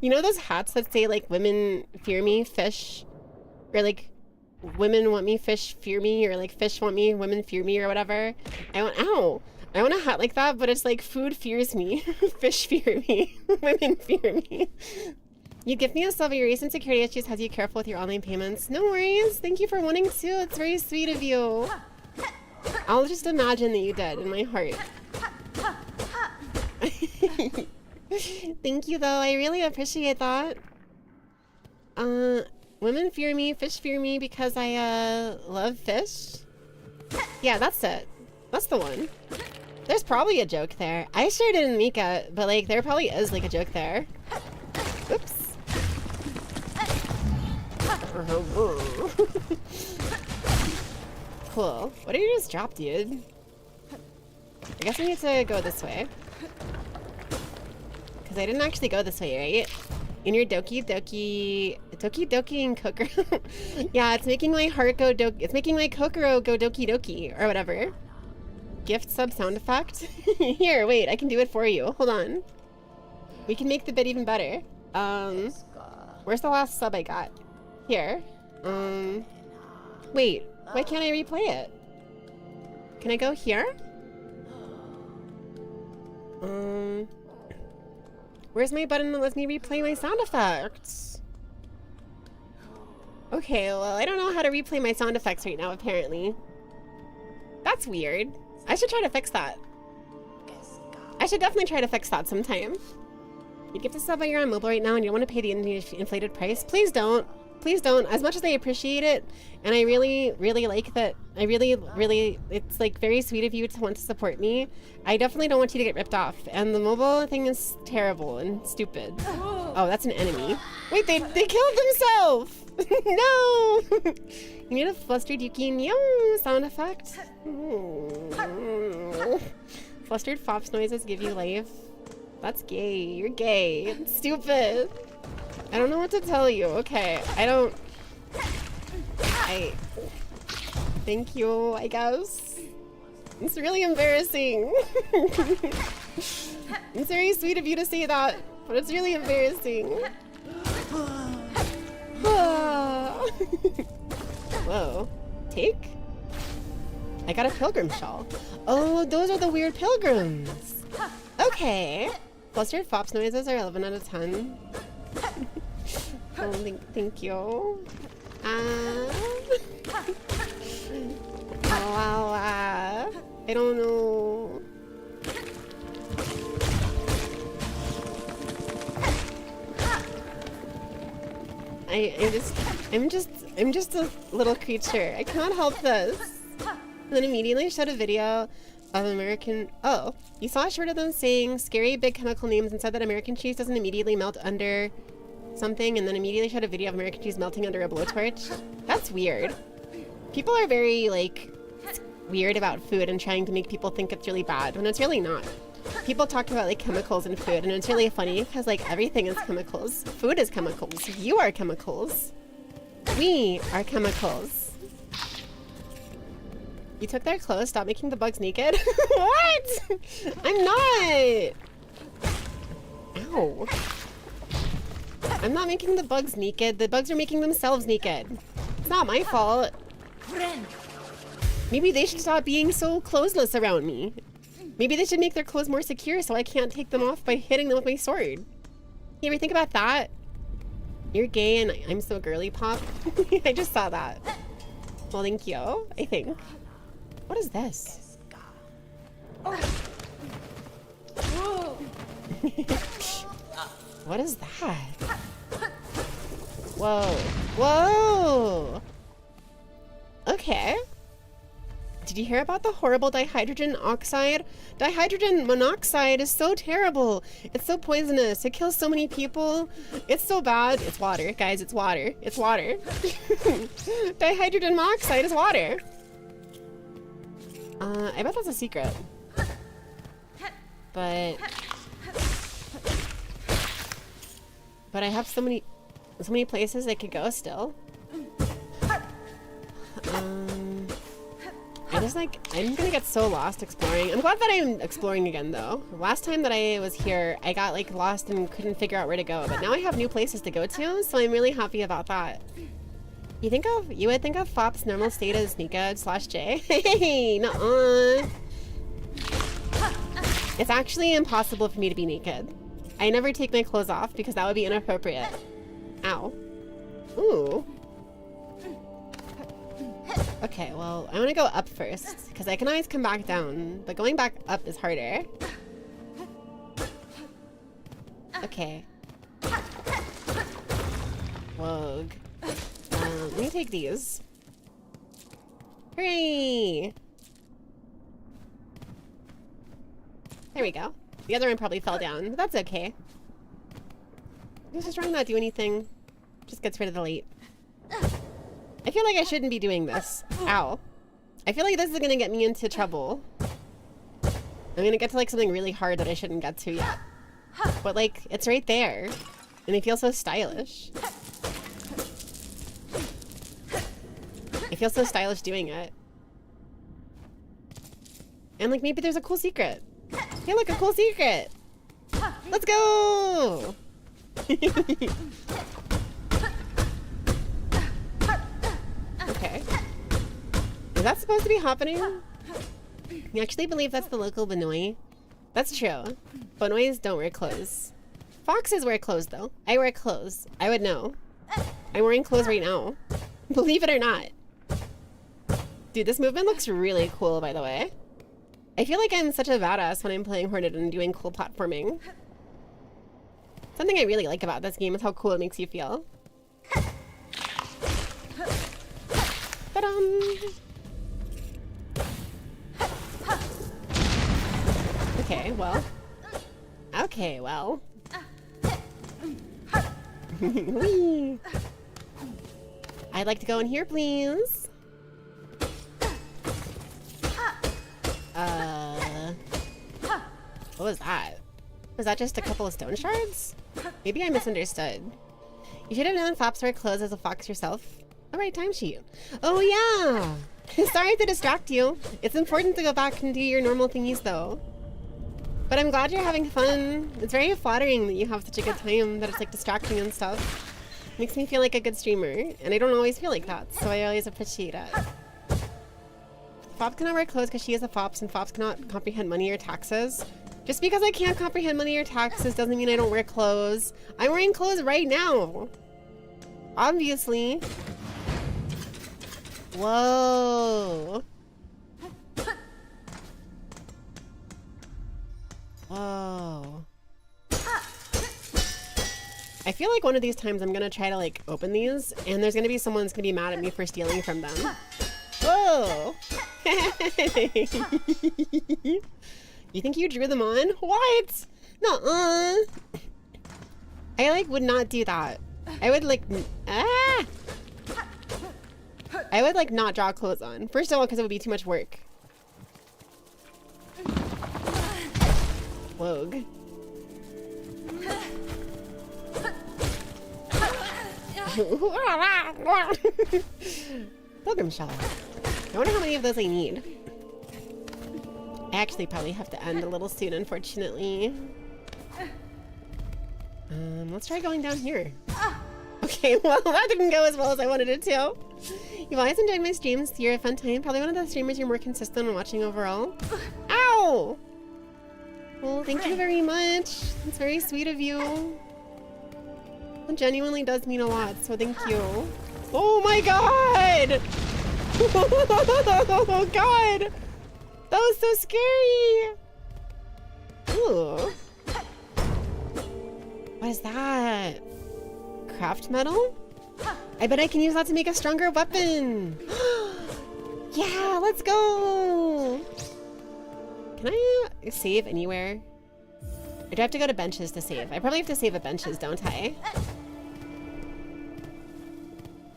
You know those hats that say, like, women fear me, fish? Or, like, women want me, fish fear me? Or, like, fish want me, women fear me, or whatever? I want a hat like that, but it's like, food fears me, fish fear me, women fear me. You give me a sub, your recent security issues has you careful with your online payments. No worries, thank you for wanting to, it's very sweet of you. I'll just imagine that you did in my heart. Thank you though, I really appreciate that. Women fear me, fish fear me because I love fish. Yeah, that's it. That's the one. There's probably a joke there. I sure didn't make it, but like there probably is like a joke there. Oops. Cool. What did you just drop, dude? I guess I need to go this way. Because I didn't actually go this way, right? In your Doki Doki and Kokoro. Yeah, it's making my heart go it's making my Kokoro go Doki Doki or whatever. Gift sub sound effect. Here, wait, I can do it for you. Hold on. We can make the bit even better. Where's the last sub I got? Here. Wait, why can't I replay it? Can I go here? Where's my button that lets me replay my sound effects? Okay, well, I don't know how to replay my sound effects right now, apparently. That's weird. I should try to fix that. I should definitely try to fix that sometime. You get to sub while you're on mobile right now and you don't want to pay the inflated price? Please don't. Please don't. As much as I appreciate it, and I really, really like that, I really, it's like very sweet of you to want to support me. I definitely don't want you to get ripped off. And the mobile thing is terrible and stupid. Oh, that's an enemy. Wait, they killed themselves! No! You need a flustered Yuki meow sound effect. Flustered fops noises give you life. That's gay. You're gay. It's stupid. I don't know what to tell you. Okay, thank you, I guess. It's really embarrassing. It's very sweet of you to say that, but it's really embarrassing. Whoa. Take? I got a pilgrim shawl. Oh, those are the weird pilgrims. Okay. Flustered fops noises are 11 out of 10. Oh, thank you. I don't know. I'm just a little creature. I can't help this. And then immediately showed a video of American. Oh, you saw a short of them saying scary big chemical names and said that American cheese doesn't immediately melt under something, and then immediately showed a video of American cheese melting under a blowtorch. That's weird. People are very like weird about food and trying to make people think it's really bad when it's really not. People talk about like chemicals in food, and it's really funny because like everything is chemicals. Food is chemicals. You are chemicals. We are chemicals. You took their clothes. Stop making the bugs naked. What? I'm not. Ow. I'm not making the bugs naked. The bugs are making themselves naked. It's not my fault. Maybe they should stop being so clothesless around me. Maybe they should make their clothes more secure so I can't take them off by hitting them with my sword. You ever think about that? You're gay and I'm so girly pop. I just saw that. Well, thank you, I think. What is this? What is that? Whoa. Whoa! Okay. Did you hear about the horrible dihydrogen oxide? Dihydrogen monoxide is so terrible. It's so poisonous. It kills so many people. It's so bad. It's water, guys. It's water. It's water. Dihydrogen monoxide is water. I bet that's a secret. But I have so many places I could go still. I'm gonna get so lost exploring. I'm glad that I'm exploring again though. Last time that I was here, I got like lost and couldn't figure out where to go, but now I have new places to go to, so I'm really happy about that. You would think of Fop's normal state as Nika/J. Hey, nuh-uh. It's actually impossible for me to be naked. I never take my clothes off because that would be inappropriate. Ow. Ooh. Okay, well, I want to go up first, because I can always come back down, but going back up is harder. Okay. Woag. Let me take these. Hooray! There we go. The other one probably fell down, but that's okay. Just trying not to do anything. Just gets rid of the light. I feel like I shouldn't be doing this. Ow. I feel like this is gonna get me into trouble. I'm gonna get to like something really hard that I shouldn't get to yet. But like, it's right there. And they feel so stylish. I feel so stylish doing it. And like maybe there's a cool secret. Hey, look, a cool secret. Let's go. Okay. Is that supposed to be happening? You actually believe that's the local Benoi? That's true. Benois don't wear clothes. Foxes wear clothes though. I wear clothes. I would know. I'm wearing clothes right now. Believe it or not. Dude, this movement looks really cool, by the way. I feel like I'm such a badass when I'm playing Hornet and doing cool platforming. Something I really like about this game is how cool it makes you feel. Okay, well. Okay, well. Whee! I'd like to go in here, please. What was that? Was that just a couple of stone shards? Maybe I misunderstood. You should have known fops wear clothes as a fox yourself. Alright, timesheet. Oh yeah! Sorry to distract you. It's important to go back and do your normal thingies though. But I'm glad you're having fun. It's very flattering that you have such a good time, that it's like distracting and stuff. Makes me feel like a good streamer, and I don't always feel like that, so I always appreciate it. Fop cannot wear clothes because she is a fops, and fops cannot comprehend money or taxes. Just because I can't comprehend money or taxes doesn't mean I don't wear clothes. I'm wearing clothes right now. Obviously. Whoa. Whoa. I feel like one of these times I'm gonna try to like open these and there's gonna be someone that's gonna be mad at me for stealing from them. Whoa. You think you drew them on? What? Nuh-uh. I like would not do that. I would like I would like not draw clothes on. First of all, because it would be too much work. Woag. Pilgrim shell. I wonder how many of those I need. I actually probably have to end a little soon, unfortunately. Let's try going down here. Okay, well, that didn't go as well as I wanted it to. You've always enjoyed my streams. You're a fun time. Probably one of the streamers you're more consistent in watching overall. Ow! Well, thank you very much. It's very sweet of you. It genuinely does mean a lot, so thank you. Oh my god! Oh god! That was so scary! Ooh. What is that? Craft metal? I bet I can use that to make a stronger weapon! Yeah, let's go! Can I save anywhere? Or do I have to go to benches to save? I probably have to save at benches, don't I?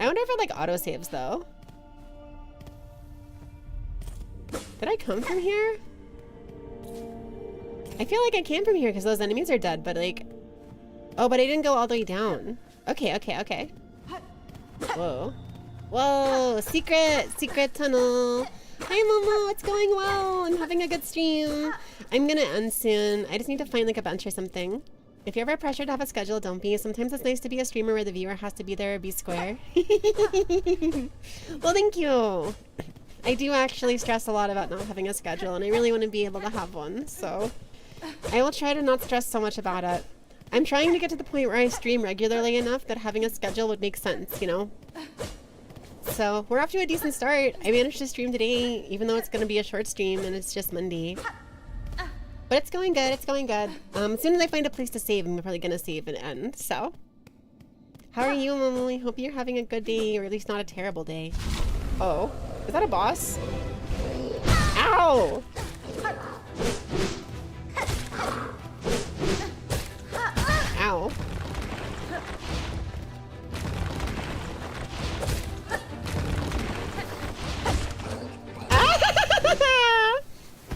I wonder if it like auto saves though. Did I come from here? I feel like I came from here because those enemies are dead, but like... Oh, but I didn't go all the way down. Okay, okay, okay. Whoa. Whoa, secret tunnel. Hi Momo, it's going well. I'm having a good stream. I'm gonna end soon. I just need to find like a bench or something. If you're ever pressured to have a schedule, don't be. Sometimes it's nice to be a streamer where the viewer has to be there or be square. Well, thank you. I do actually stress a lot about not having a schedule, and I really want to be able to have one, so I will try to not stress so much about it. I'm trying to get to the point where I stream regularly enough that having a schedule would make sense, you know? So, we're off to a decent start. I managed to stream today, even though it's going to be a short stream and it's just Monday. But it's going good, it's going good. As soon as I find a place to save, I'm probably going to save and end, so. How are you, Momo? I hope you're having a good day, or at least not a terrible day. Oh, is that a boss? Ow! Ow.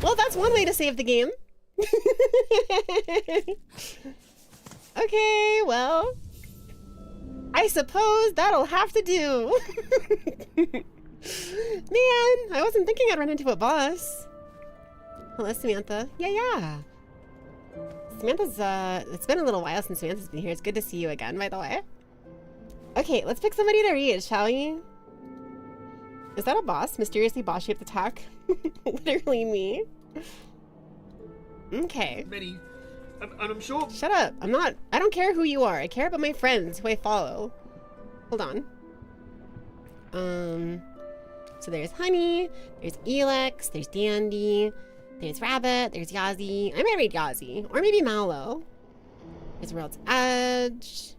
Well, that's one way to save the game. Okay, well, I suppose that'll have to do. Man, I wasn't thinking I'd run into a boss. Hello, Samantha. Yeah. Samantha's, it's been a little while since Samantha's been here. It's good to see you again, by the way. Okay, let's pick somebody to read, shall we? Is that a boss? Mysteriously boss-shaped attack? Literally me. Okay. Many, and I'm sure. Shut up. I don't care who you are. I care about my friends who I follow. Hold on. So there's Honey, there's Elex, there's Dandy, there's Rabbit, there's Yazi. I might read Yazi. Or maybe Mallow. There's World's Edge.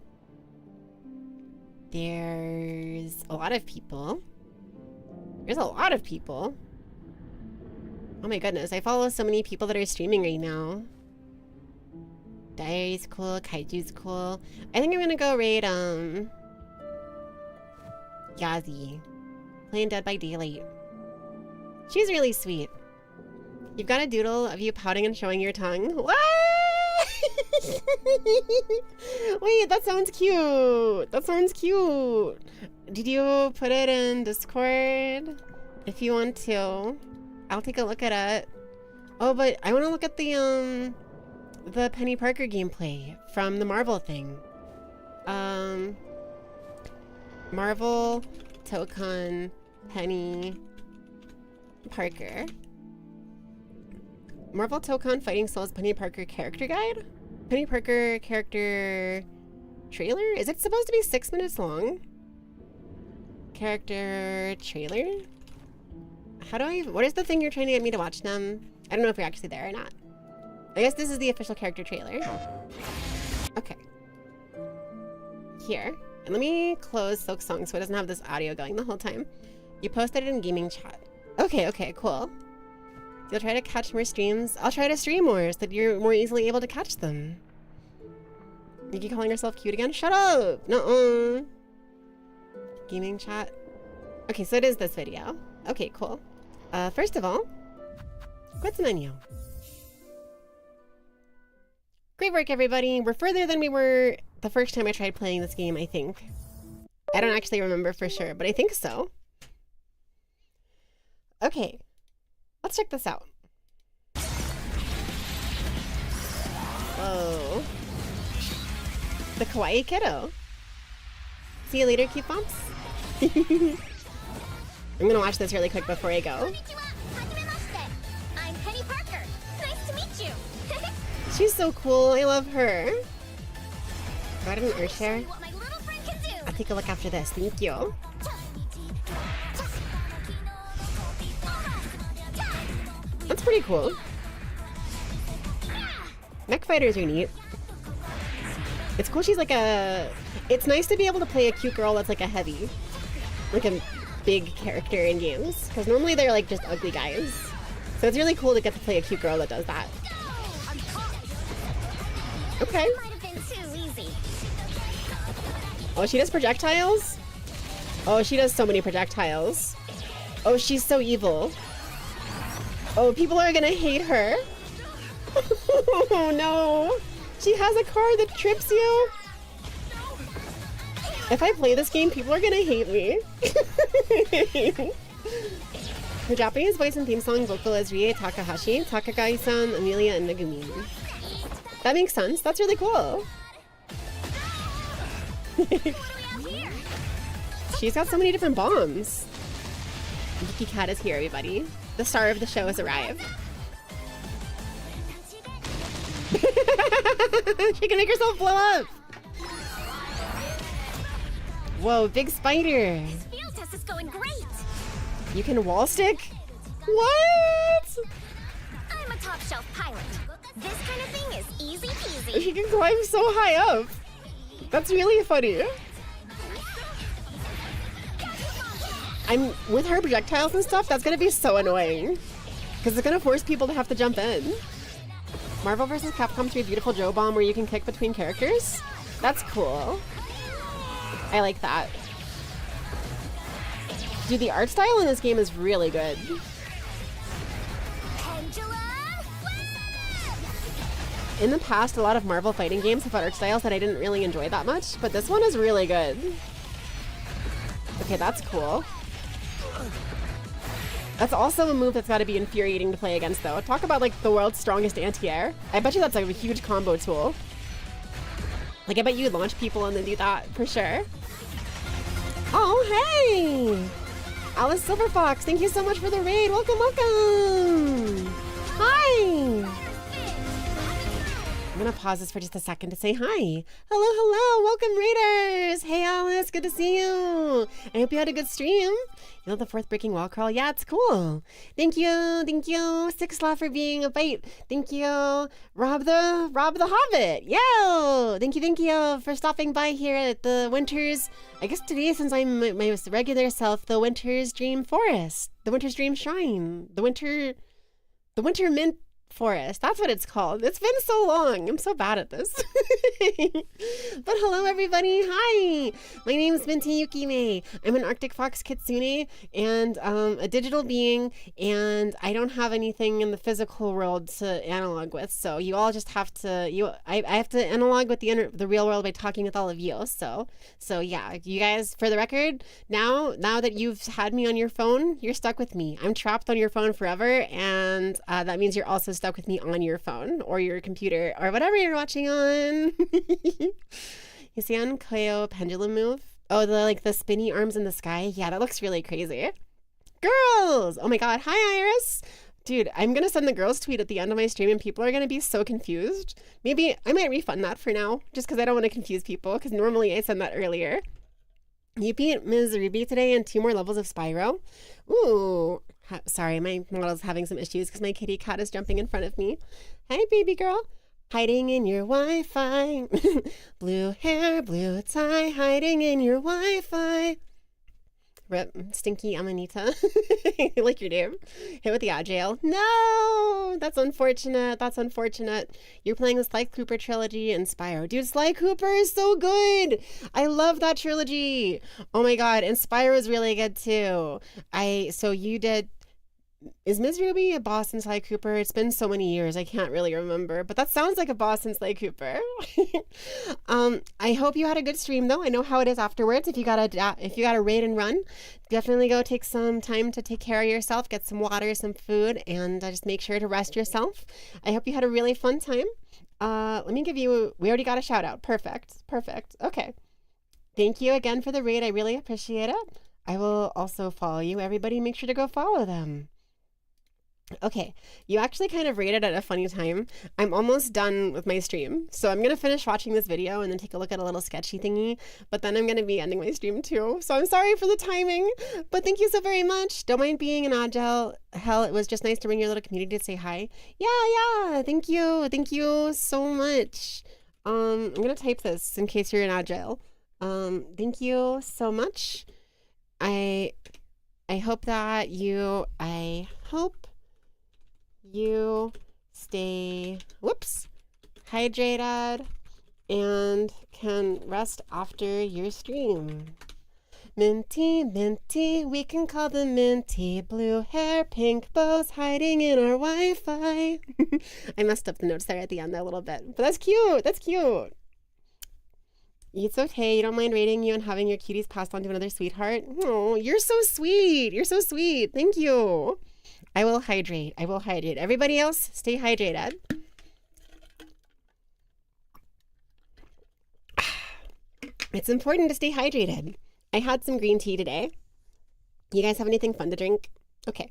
There's a lot of people. There's a lot of people. Oh my goodness, I follow so many people that are streaming right now. Diary's cool, Kaiju's cool. I think I'm gonna go raid, Yazi. Playing Dead by Daylight. She's really sweet. You've got a doodle of you pouting and showing your tongue. What? Wait, that sounds cute. That sounds cute. Did you put it in Discord? If you want to, I'll take a look at it. Oh, but I want to look at the Penny Parker gameplay from the Marvel thing. Marvel, Tokon, Penny Parker. Marvel Tokon Fighting Souls Penny Parker character guide? Penny Parker character trailer? Is it supposed to be 6 minutes long? Character trailer? What is the thing you're trying to get me to watch them? I don't know if we're actually there or not. I guess this is the official character trailer. Okay. Here. And let me close Silk Song so it doesn't have this audio going the whole time. You posted it in gaming chat. Okay, cool. You'll try to catch more streams. I'll try to stream more so that you're more easily able to catch them. You keep calling yourself cute again? Shut up! Nuh-uh. Gaming chat. Okay, so it is this video. Okay, cool. First of all, what's the menu? Great work, everybody. We're further than we were the first time I tried playing this game, I think. I don't actually remember for sure, but I think so. Okay, let's check this out. Whoa. The kawaii kiddo. See you later, cute bumps. I'm gonna watch this really quick before I go. I'm Penny Parker. Nice to meet you. She's so cool. I love her. Got an earth share? What my little friend can do. I'll take a look after this. Thank you. That's pretty cool. Mech fighters are neat. It's cool she's like a... It's nice to be able to play a cute girl that's like a heavy. Like a big character in games. Because normally they're like just ugly guys. So it's really cool to get to play a cute girl that does that. Okay. Might have been too easy. Oh, she does projectiles? Oh, she does so many projectiles. Oh, she's so evil. Oh, people are gonna hate her. Oh no. She has a car that trips you. If I play this game, people are gonna hate me. Her Japanese voice and theme song vocal is Rie Takahashi, Takagai-san, Amelia, and Megumi. That makes sense. That's really cool. She's got so many different bombs. Yuki Cat is here, everybody. The star of the show has arrived. She can make herself blow up. Whoa, big spider. This field test is going great. You can wall stick? What? I'm a top shelf pilot. This kind of thing is easy peasy. She can climb so high up. That's really funny. I'm with her projectiles and stuff. That's gonna be so annoying because it's gonna force people to have to jump in. Marvel vs. Capcom 3 Beautiful Joe Bomb where you can kick between characters. That's cool. I like that. Dude, the art style in this game is really good. in the past, a lot of Marvel fighting games have had art styles that I didn't really enjoy that much, but this one is really good. Okay, that's cool. That's also a move that's got to be infuriating to play against, though. Talk about, like, the world's strongest anti-air. I bet you that's, like, a huge combo tool. Like, I bet you launch people and then do that, for sure. Oh, hey! Alice Silverfox, thank you so much for the raid. Welcome, welcome! Hi! I'm gonna pause this for just a second to say hi. Hello, hello, welcome raiders! Hey Alice, good to see you! I hope you had a good stream. You know the fourth breaking wall crawl? Yeah, it's cool. Thank you, Sixlaw for being a bite. Thank you, Rob the Hobbit. Yo! Thank you for stopping by here at the Winter's, I guess today since I'm my regular self, the Winter's Dream Forest. The Winter's Dream Shrine. The Winter Mint Forest. That's what it's called. It's been so long. I'm so bad at this. But hello everybody. Hi. My name is Minty Yukime. I'm an Arctic Fox Kitsune and a digital being, and I don't have anything in the physical world to analog with. So you all just have to I have to analog with the real world by talking with all of you. So yeah, you guys, for the record, now that you've had me on your phone, you're stuck with me. I'm trapped on your phone forever, and that means you're also stuck with me on your phone or your computer or whatever you're watching on. You see on Koyo pendulum move? Oh, the spinny arms in the sky? Yeah, that looks really crazy. Girls! Oh my god, hi Iris! Dude, I'm gonna send the girls tweet at the end of my stream and people are gonna be so confused. Maybe I might refund that for now, just because I don't want to confuse people, because normally I send that earlier. You beat Ms. Ruby today and 2 more levels of Spyro. Ooh. Sorry, my model's having some issues because my kitty cat is jumping in front of me. Hi, baby girl. Hiding in your Wi-Fi. Blue hair, blue tie, hiding in your Wi-Fi. Rip, Stinky Amanita. I like your name. Hit with the agile. No! That's unfortunate. That's unfortunate. You're playing the Sly Cooper trilogy and Spyro. Dude, Sly Cooper is so good! I love that trilogy! Oh my god, and Spyro is really good too. So you did... Is Ms. Ruby a boss in Sly Cooper? It's been so many years, I can't really remember, but that sounds like a boss in Sly Cooper. I hope you had a good stream though. I know how it is afterwards. If you gotta raid and run, definitely go take some time to take care of yourself, get some water, some food, and just make sure to rest yourself. I hope you had a really fun time. Let me give you, we already got a shout out. Perfect. Okay. Thank you again for the raid. I really appreciate it. I will also follow you. Everybody make sure to go follow them. Okay, you actually kind of rated at a funny time. I'm almost done with my stream, so I'm going to finish watching this video and then take a look at a little sketchy thingy, but then I'm going to be ending my stream too, so I'm sorry for the timing, but thank you so very much. Don't mind being an agile. Hell, it was just nice to bring your little community to say hi. Yeah, thank you so much. I'm going to type this in case you're an agile. Thank you so much. I hope that I hope you stay hydrated and can rest after your stream. Minty, we can call them Minty. Blue hair, pink bows, hiding in our Wi-Fi. I messed up the notes there at the end a little bit, but that's cute. It's okay. You don't mind rating you and having your cuties passed on to another sweetheart? Oh, you're so sweet. Thank you. I will hydrate. Everybody else, stay hydrated. It's important to stay hydrated. I had some green tea today. You guys have anything fun to drink? Okay.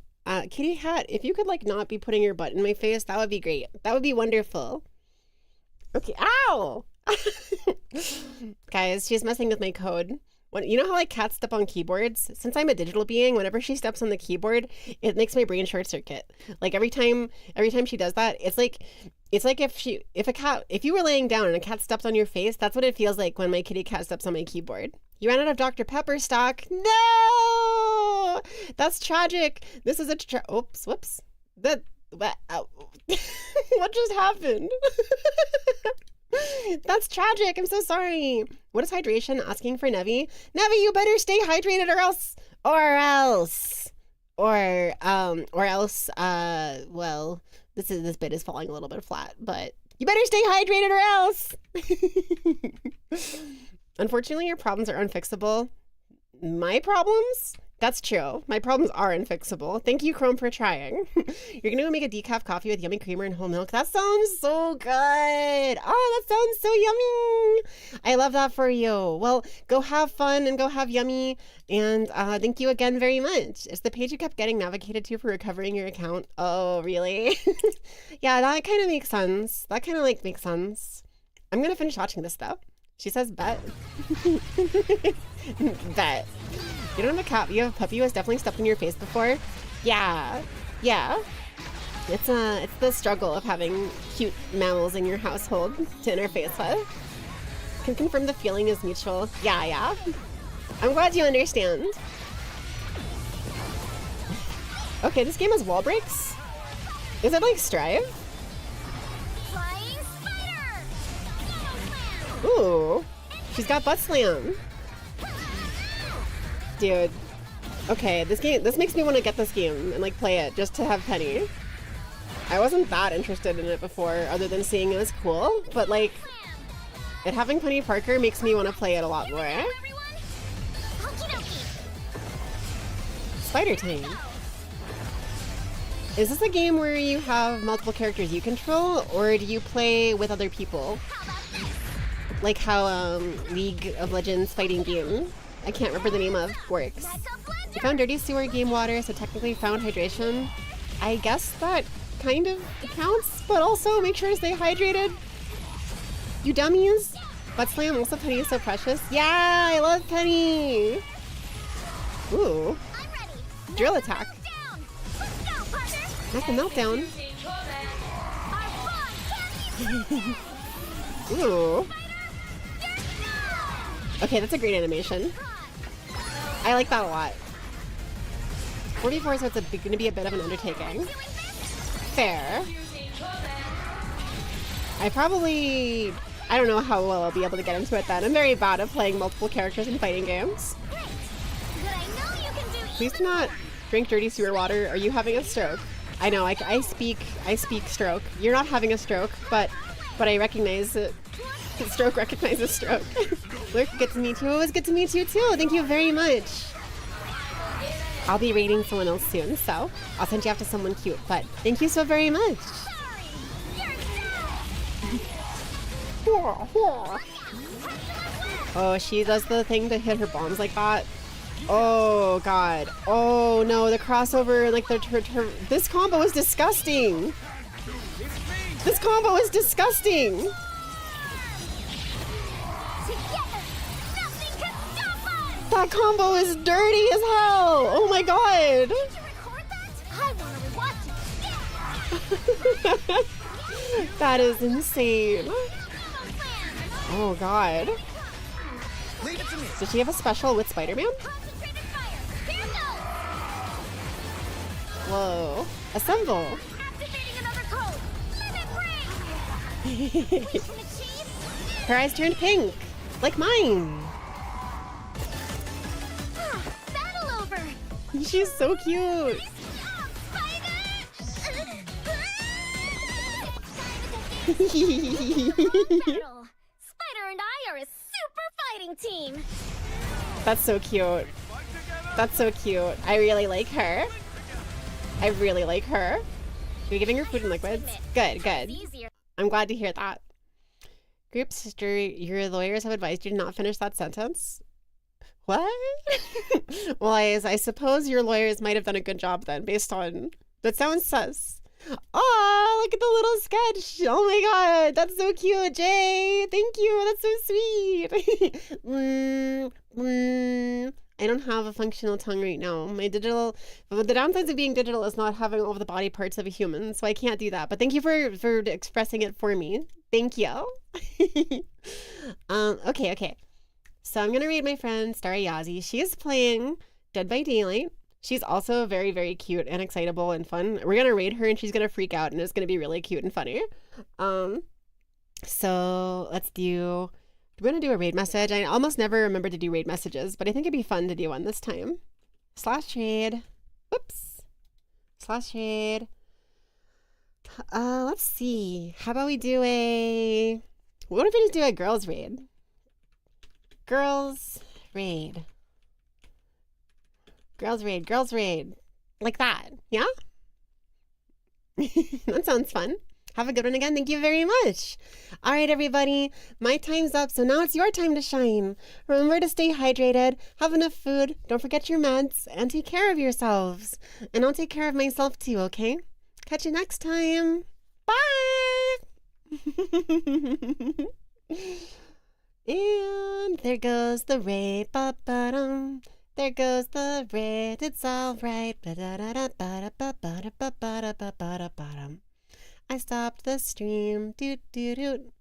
Kitty Hat, if you could not be putting your butt in my face, that would be great. That would be wonderful. Okay. Ow! Guys, she's messing with my code. You know how cats step on keyboards? Since I'm a digital being, whenever she steps on the keyboard, it makes my brain short circuit. Every time she does that, it's like if you were laying down and a cat steps on your face, that's what it feels like when my kitty cat steps on my keyboard. You ran out of Dr. Pepper stock. No! That's tragic. This is a oops, whoops. What just happened? That's tragic. I'm so sorry. What is hydration? Asking for Nevi. Nevi, you better stay hydrated or else, well, this bit is falling a little bit flat, but You better stay hydrated or else. Unfortunately, your problems are unfixable. My problems? That's true. My problems are unfixable. Thank you, Chrome, for trying. You're gonna go make a decaf coffee with yummy creamer and whole milk. That sounds so good. Oh, that sounds so yummy. I love that for you. Well, go have fun and go have yummy. And thank you again very much. It's the page you kept getting navigated to for recovering your account. Oh, really? Yeah, that kind of makes sense. That kind of like makes sense. I'm gonna finish watching this though. She says bet. Bet. You don't have a cat, you have a puppy who has definitely stepped in your face before. Yeah. Yeah. It's the struggle of having cute mammals in your household to interface with. Can confirm the feeling is mutual. Yeah. I'm glad you understand. Okay, this game has wall breaks? Is it like Strive? Flying spider! Ooh. She's got butt slam. Dude. Okay, this makes me want to get this game and like play it just to have Penny. I wasn't that interested in it before, other than seeing it was cool, but like, it having Penny Parker makes me want to play it a lot more. Spider Time. Is this a game where you have multiple characters you control, or do you play with other people? Like how League of Legends fighting game, I can't remember the name of, works. You found dirty sewer game water, so technically found hydration. I guess that kind of counts, but also make sure to stay hydrated. You dummies! Butt slam, also Penny is so precious. Yeah, I love Penny! Ooh. Drill attack. Not the meltdown. Ooh. Okay, that's a great animation. I like that a lot. 44, so it's going to be a bit of an undertaking. Fair. I don't know how well I'll be able to get into it then. I'm very bad at playing multiple characters in fighting games. Please do not drink dirty sewer water. Are you having a stroke? I know, I speak stroke. You're not having a stroke, but I recognize it. Stroke recognizes stroke. Lurk, good to meet you. It was good to meet you too. Thank you very much. I'll be raiding someone else soon, so I'll send you off to someone cute, but thank you so very much. Oh, she does the thing to hit her bombs like that. Oh god. Oh no, the crossover, like this combo is disgusting. This combo is disgusting. That combo is dirty as hell. Oh my god. That is insane. Oh god. Does she have a special with Spider-Man? Whoa. Assemble. Her eyes turned pink. Like mine. Battle over. She's so cute. Spider and I are a super fighting team. That's so cute. That's so cute. I really like her. I really like her. Are you giving her food and liquids? Good, good. I'm glad to hear that. Group sister, your lawyers have advised you to not finish that sentence. What? Well, I suppose your lawyers might have done a good job then, based on... That sounds sus. Oh, look at the little sketch. Oh my god, that's so cute, Jay. Thank you, that's so sweet. I don't have a functional tongue right now. My digital... But the downsides of being digital is not having all the body parts of a human, so I can't do that. But thank you for expressing it for me. Thank you. Okay. So I'm gonna read my friend Starry Yazzie. She is playing Dead by Daylight. She's also very, very cute and excitable and fun. We're gonna raid her and she's gonna freak out and it's gonna be really cute and funny. So let's do... We're gonna do a raid message. I almost never remember to do raid messages, but I think it'd be fun to do one this time. /raid. Whoops. /raid. Let's see. How about we do a... What if we just do a girls raid? Girls raid. Girls raid, girls raid. Like that, yeah? That sounds fun. Have a good one again. Thank you very much. All right, everybody. My time's up, so now it's your time to shine. Remember to stay hydrated, have enough food, don't forget your meds, and take care of yourselves. And I'll take care of myself too, okay? Catch you next time. Bye! And there goes the raid. Ba-ba-dum. There goes the raid. It's all right. Ba-da-da-da-ba-da-ba-ba-da-ba-ba-da-ba-ba-da-ba-dum. I stopped the stream. Doot doot doot.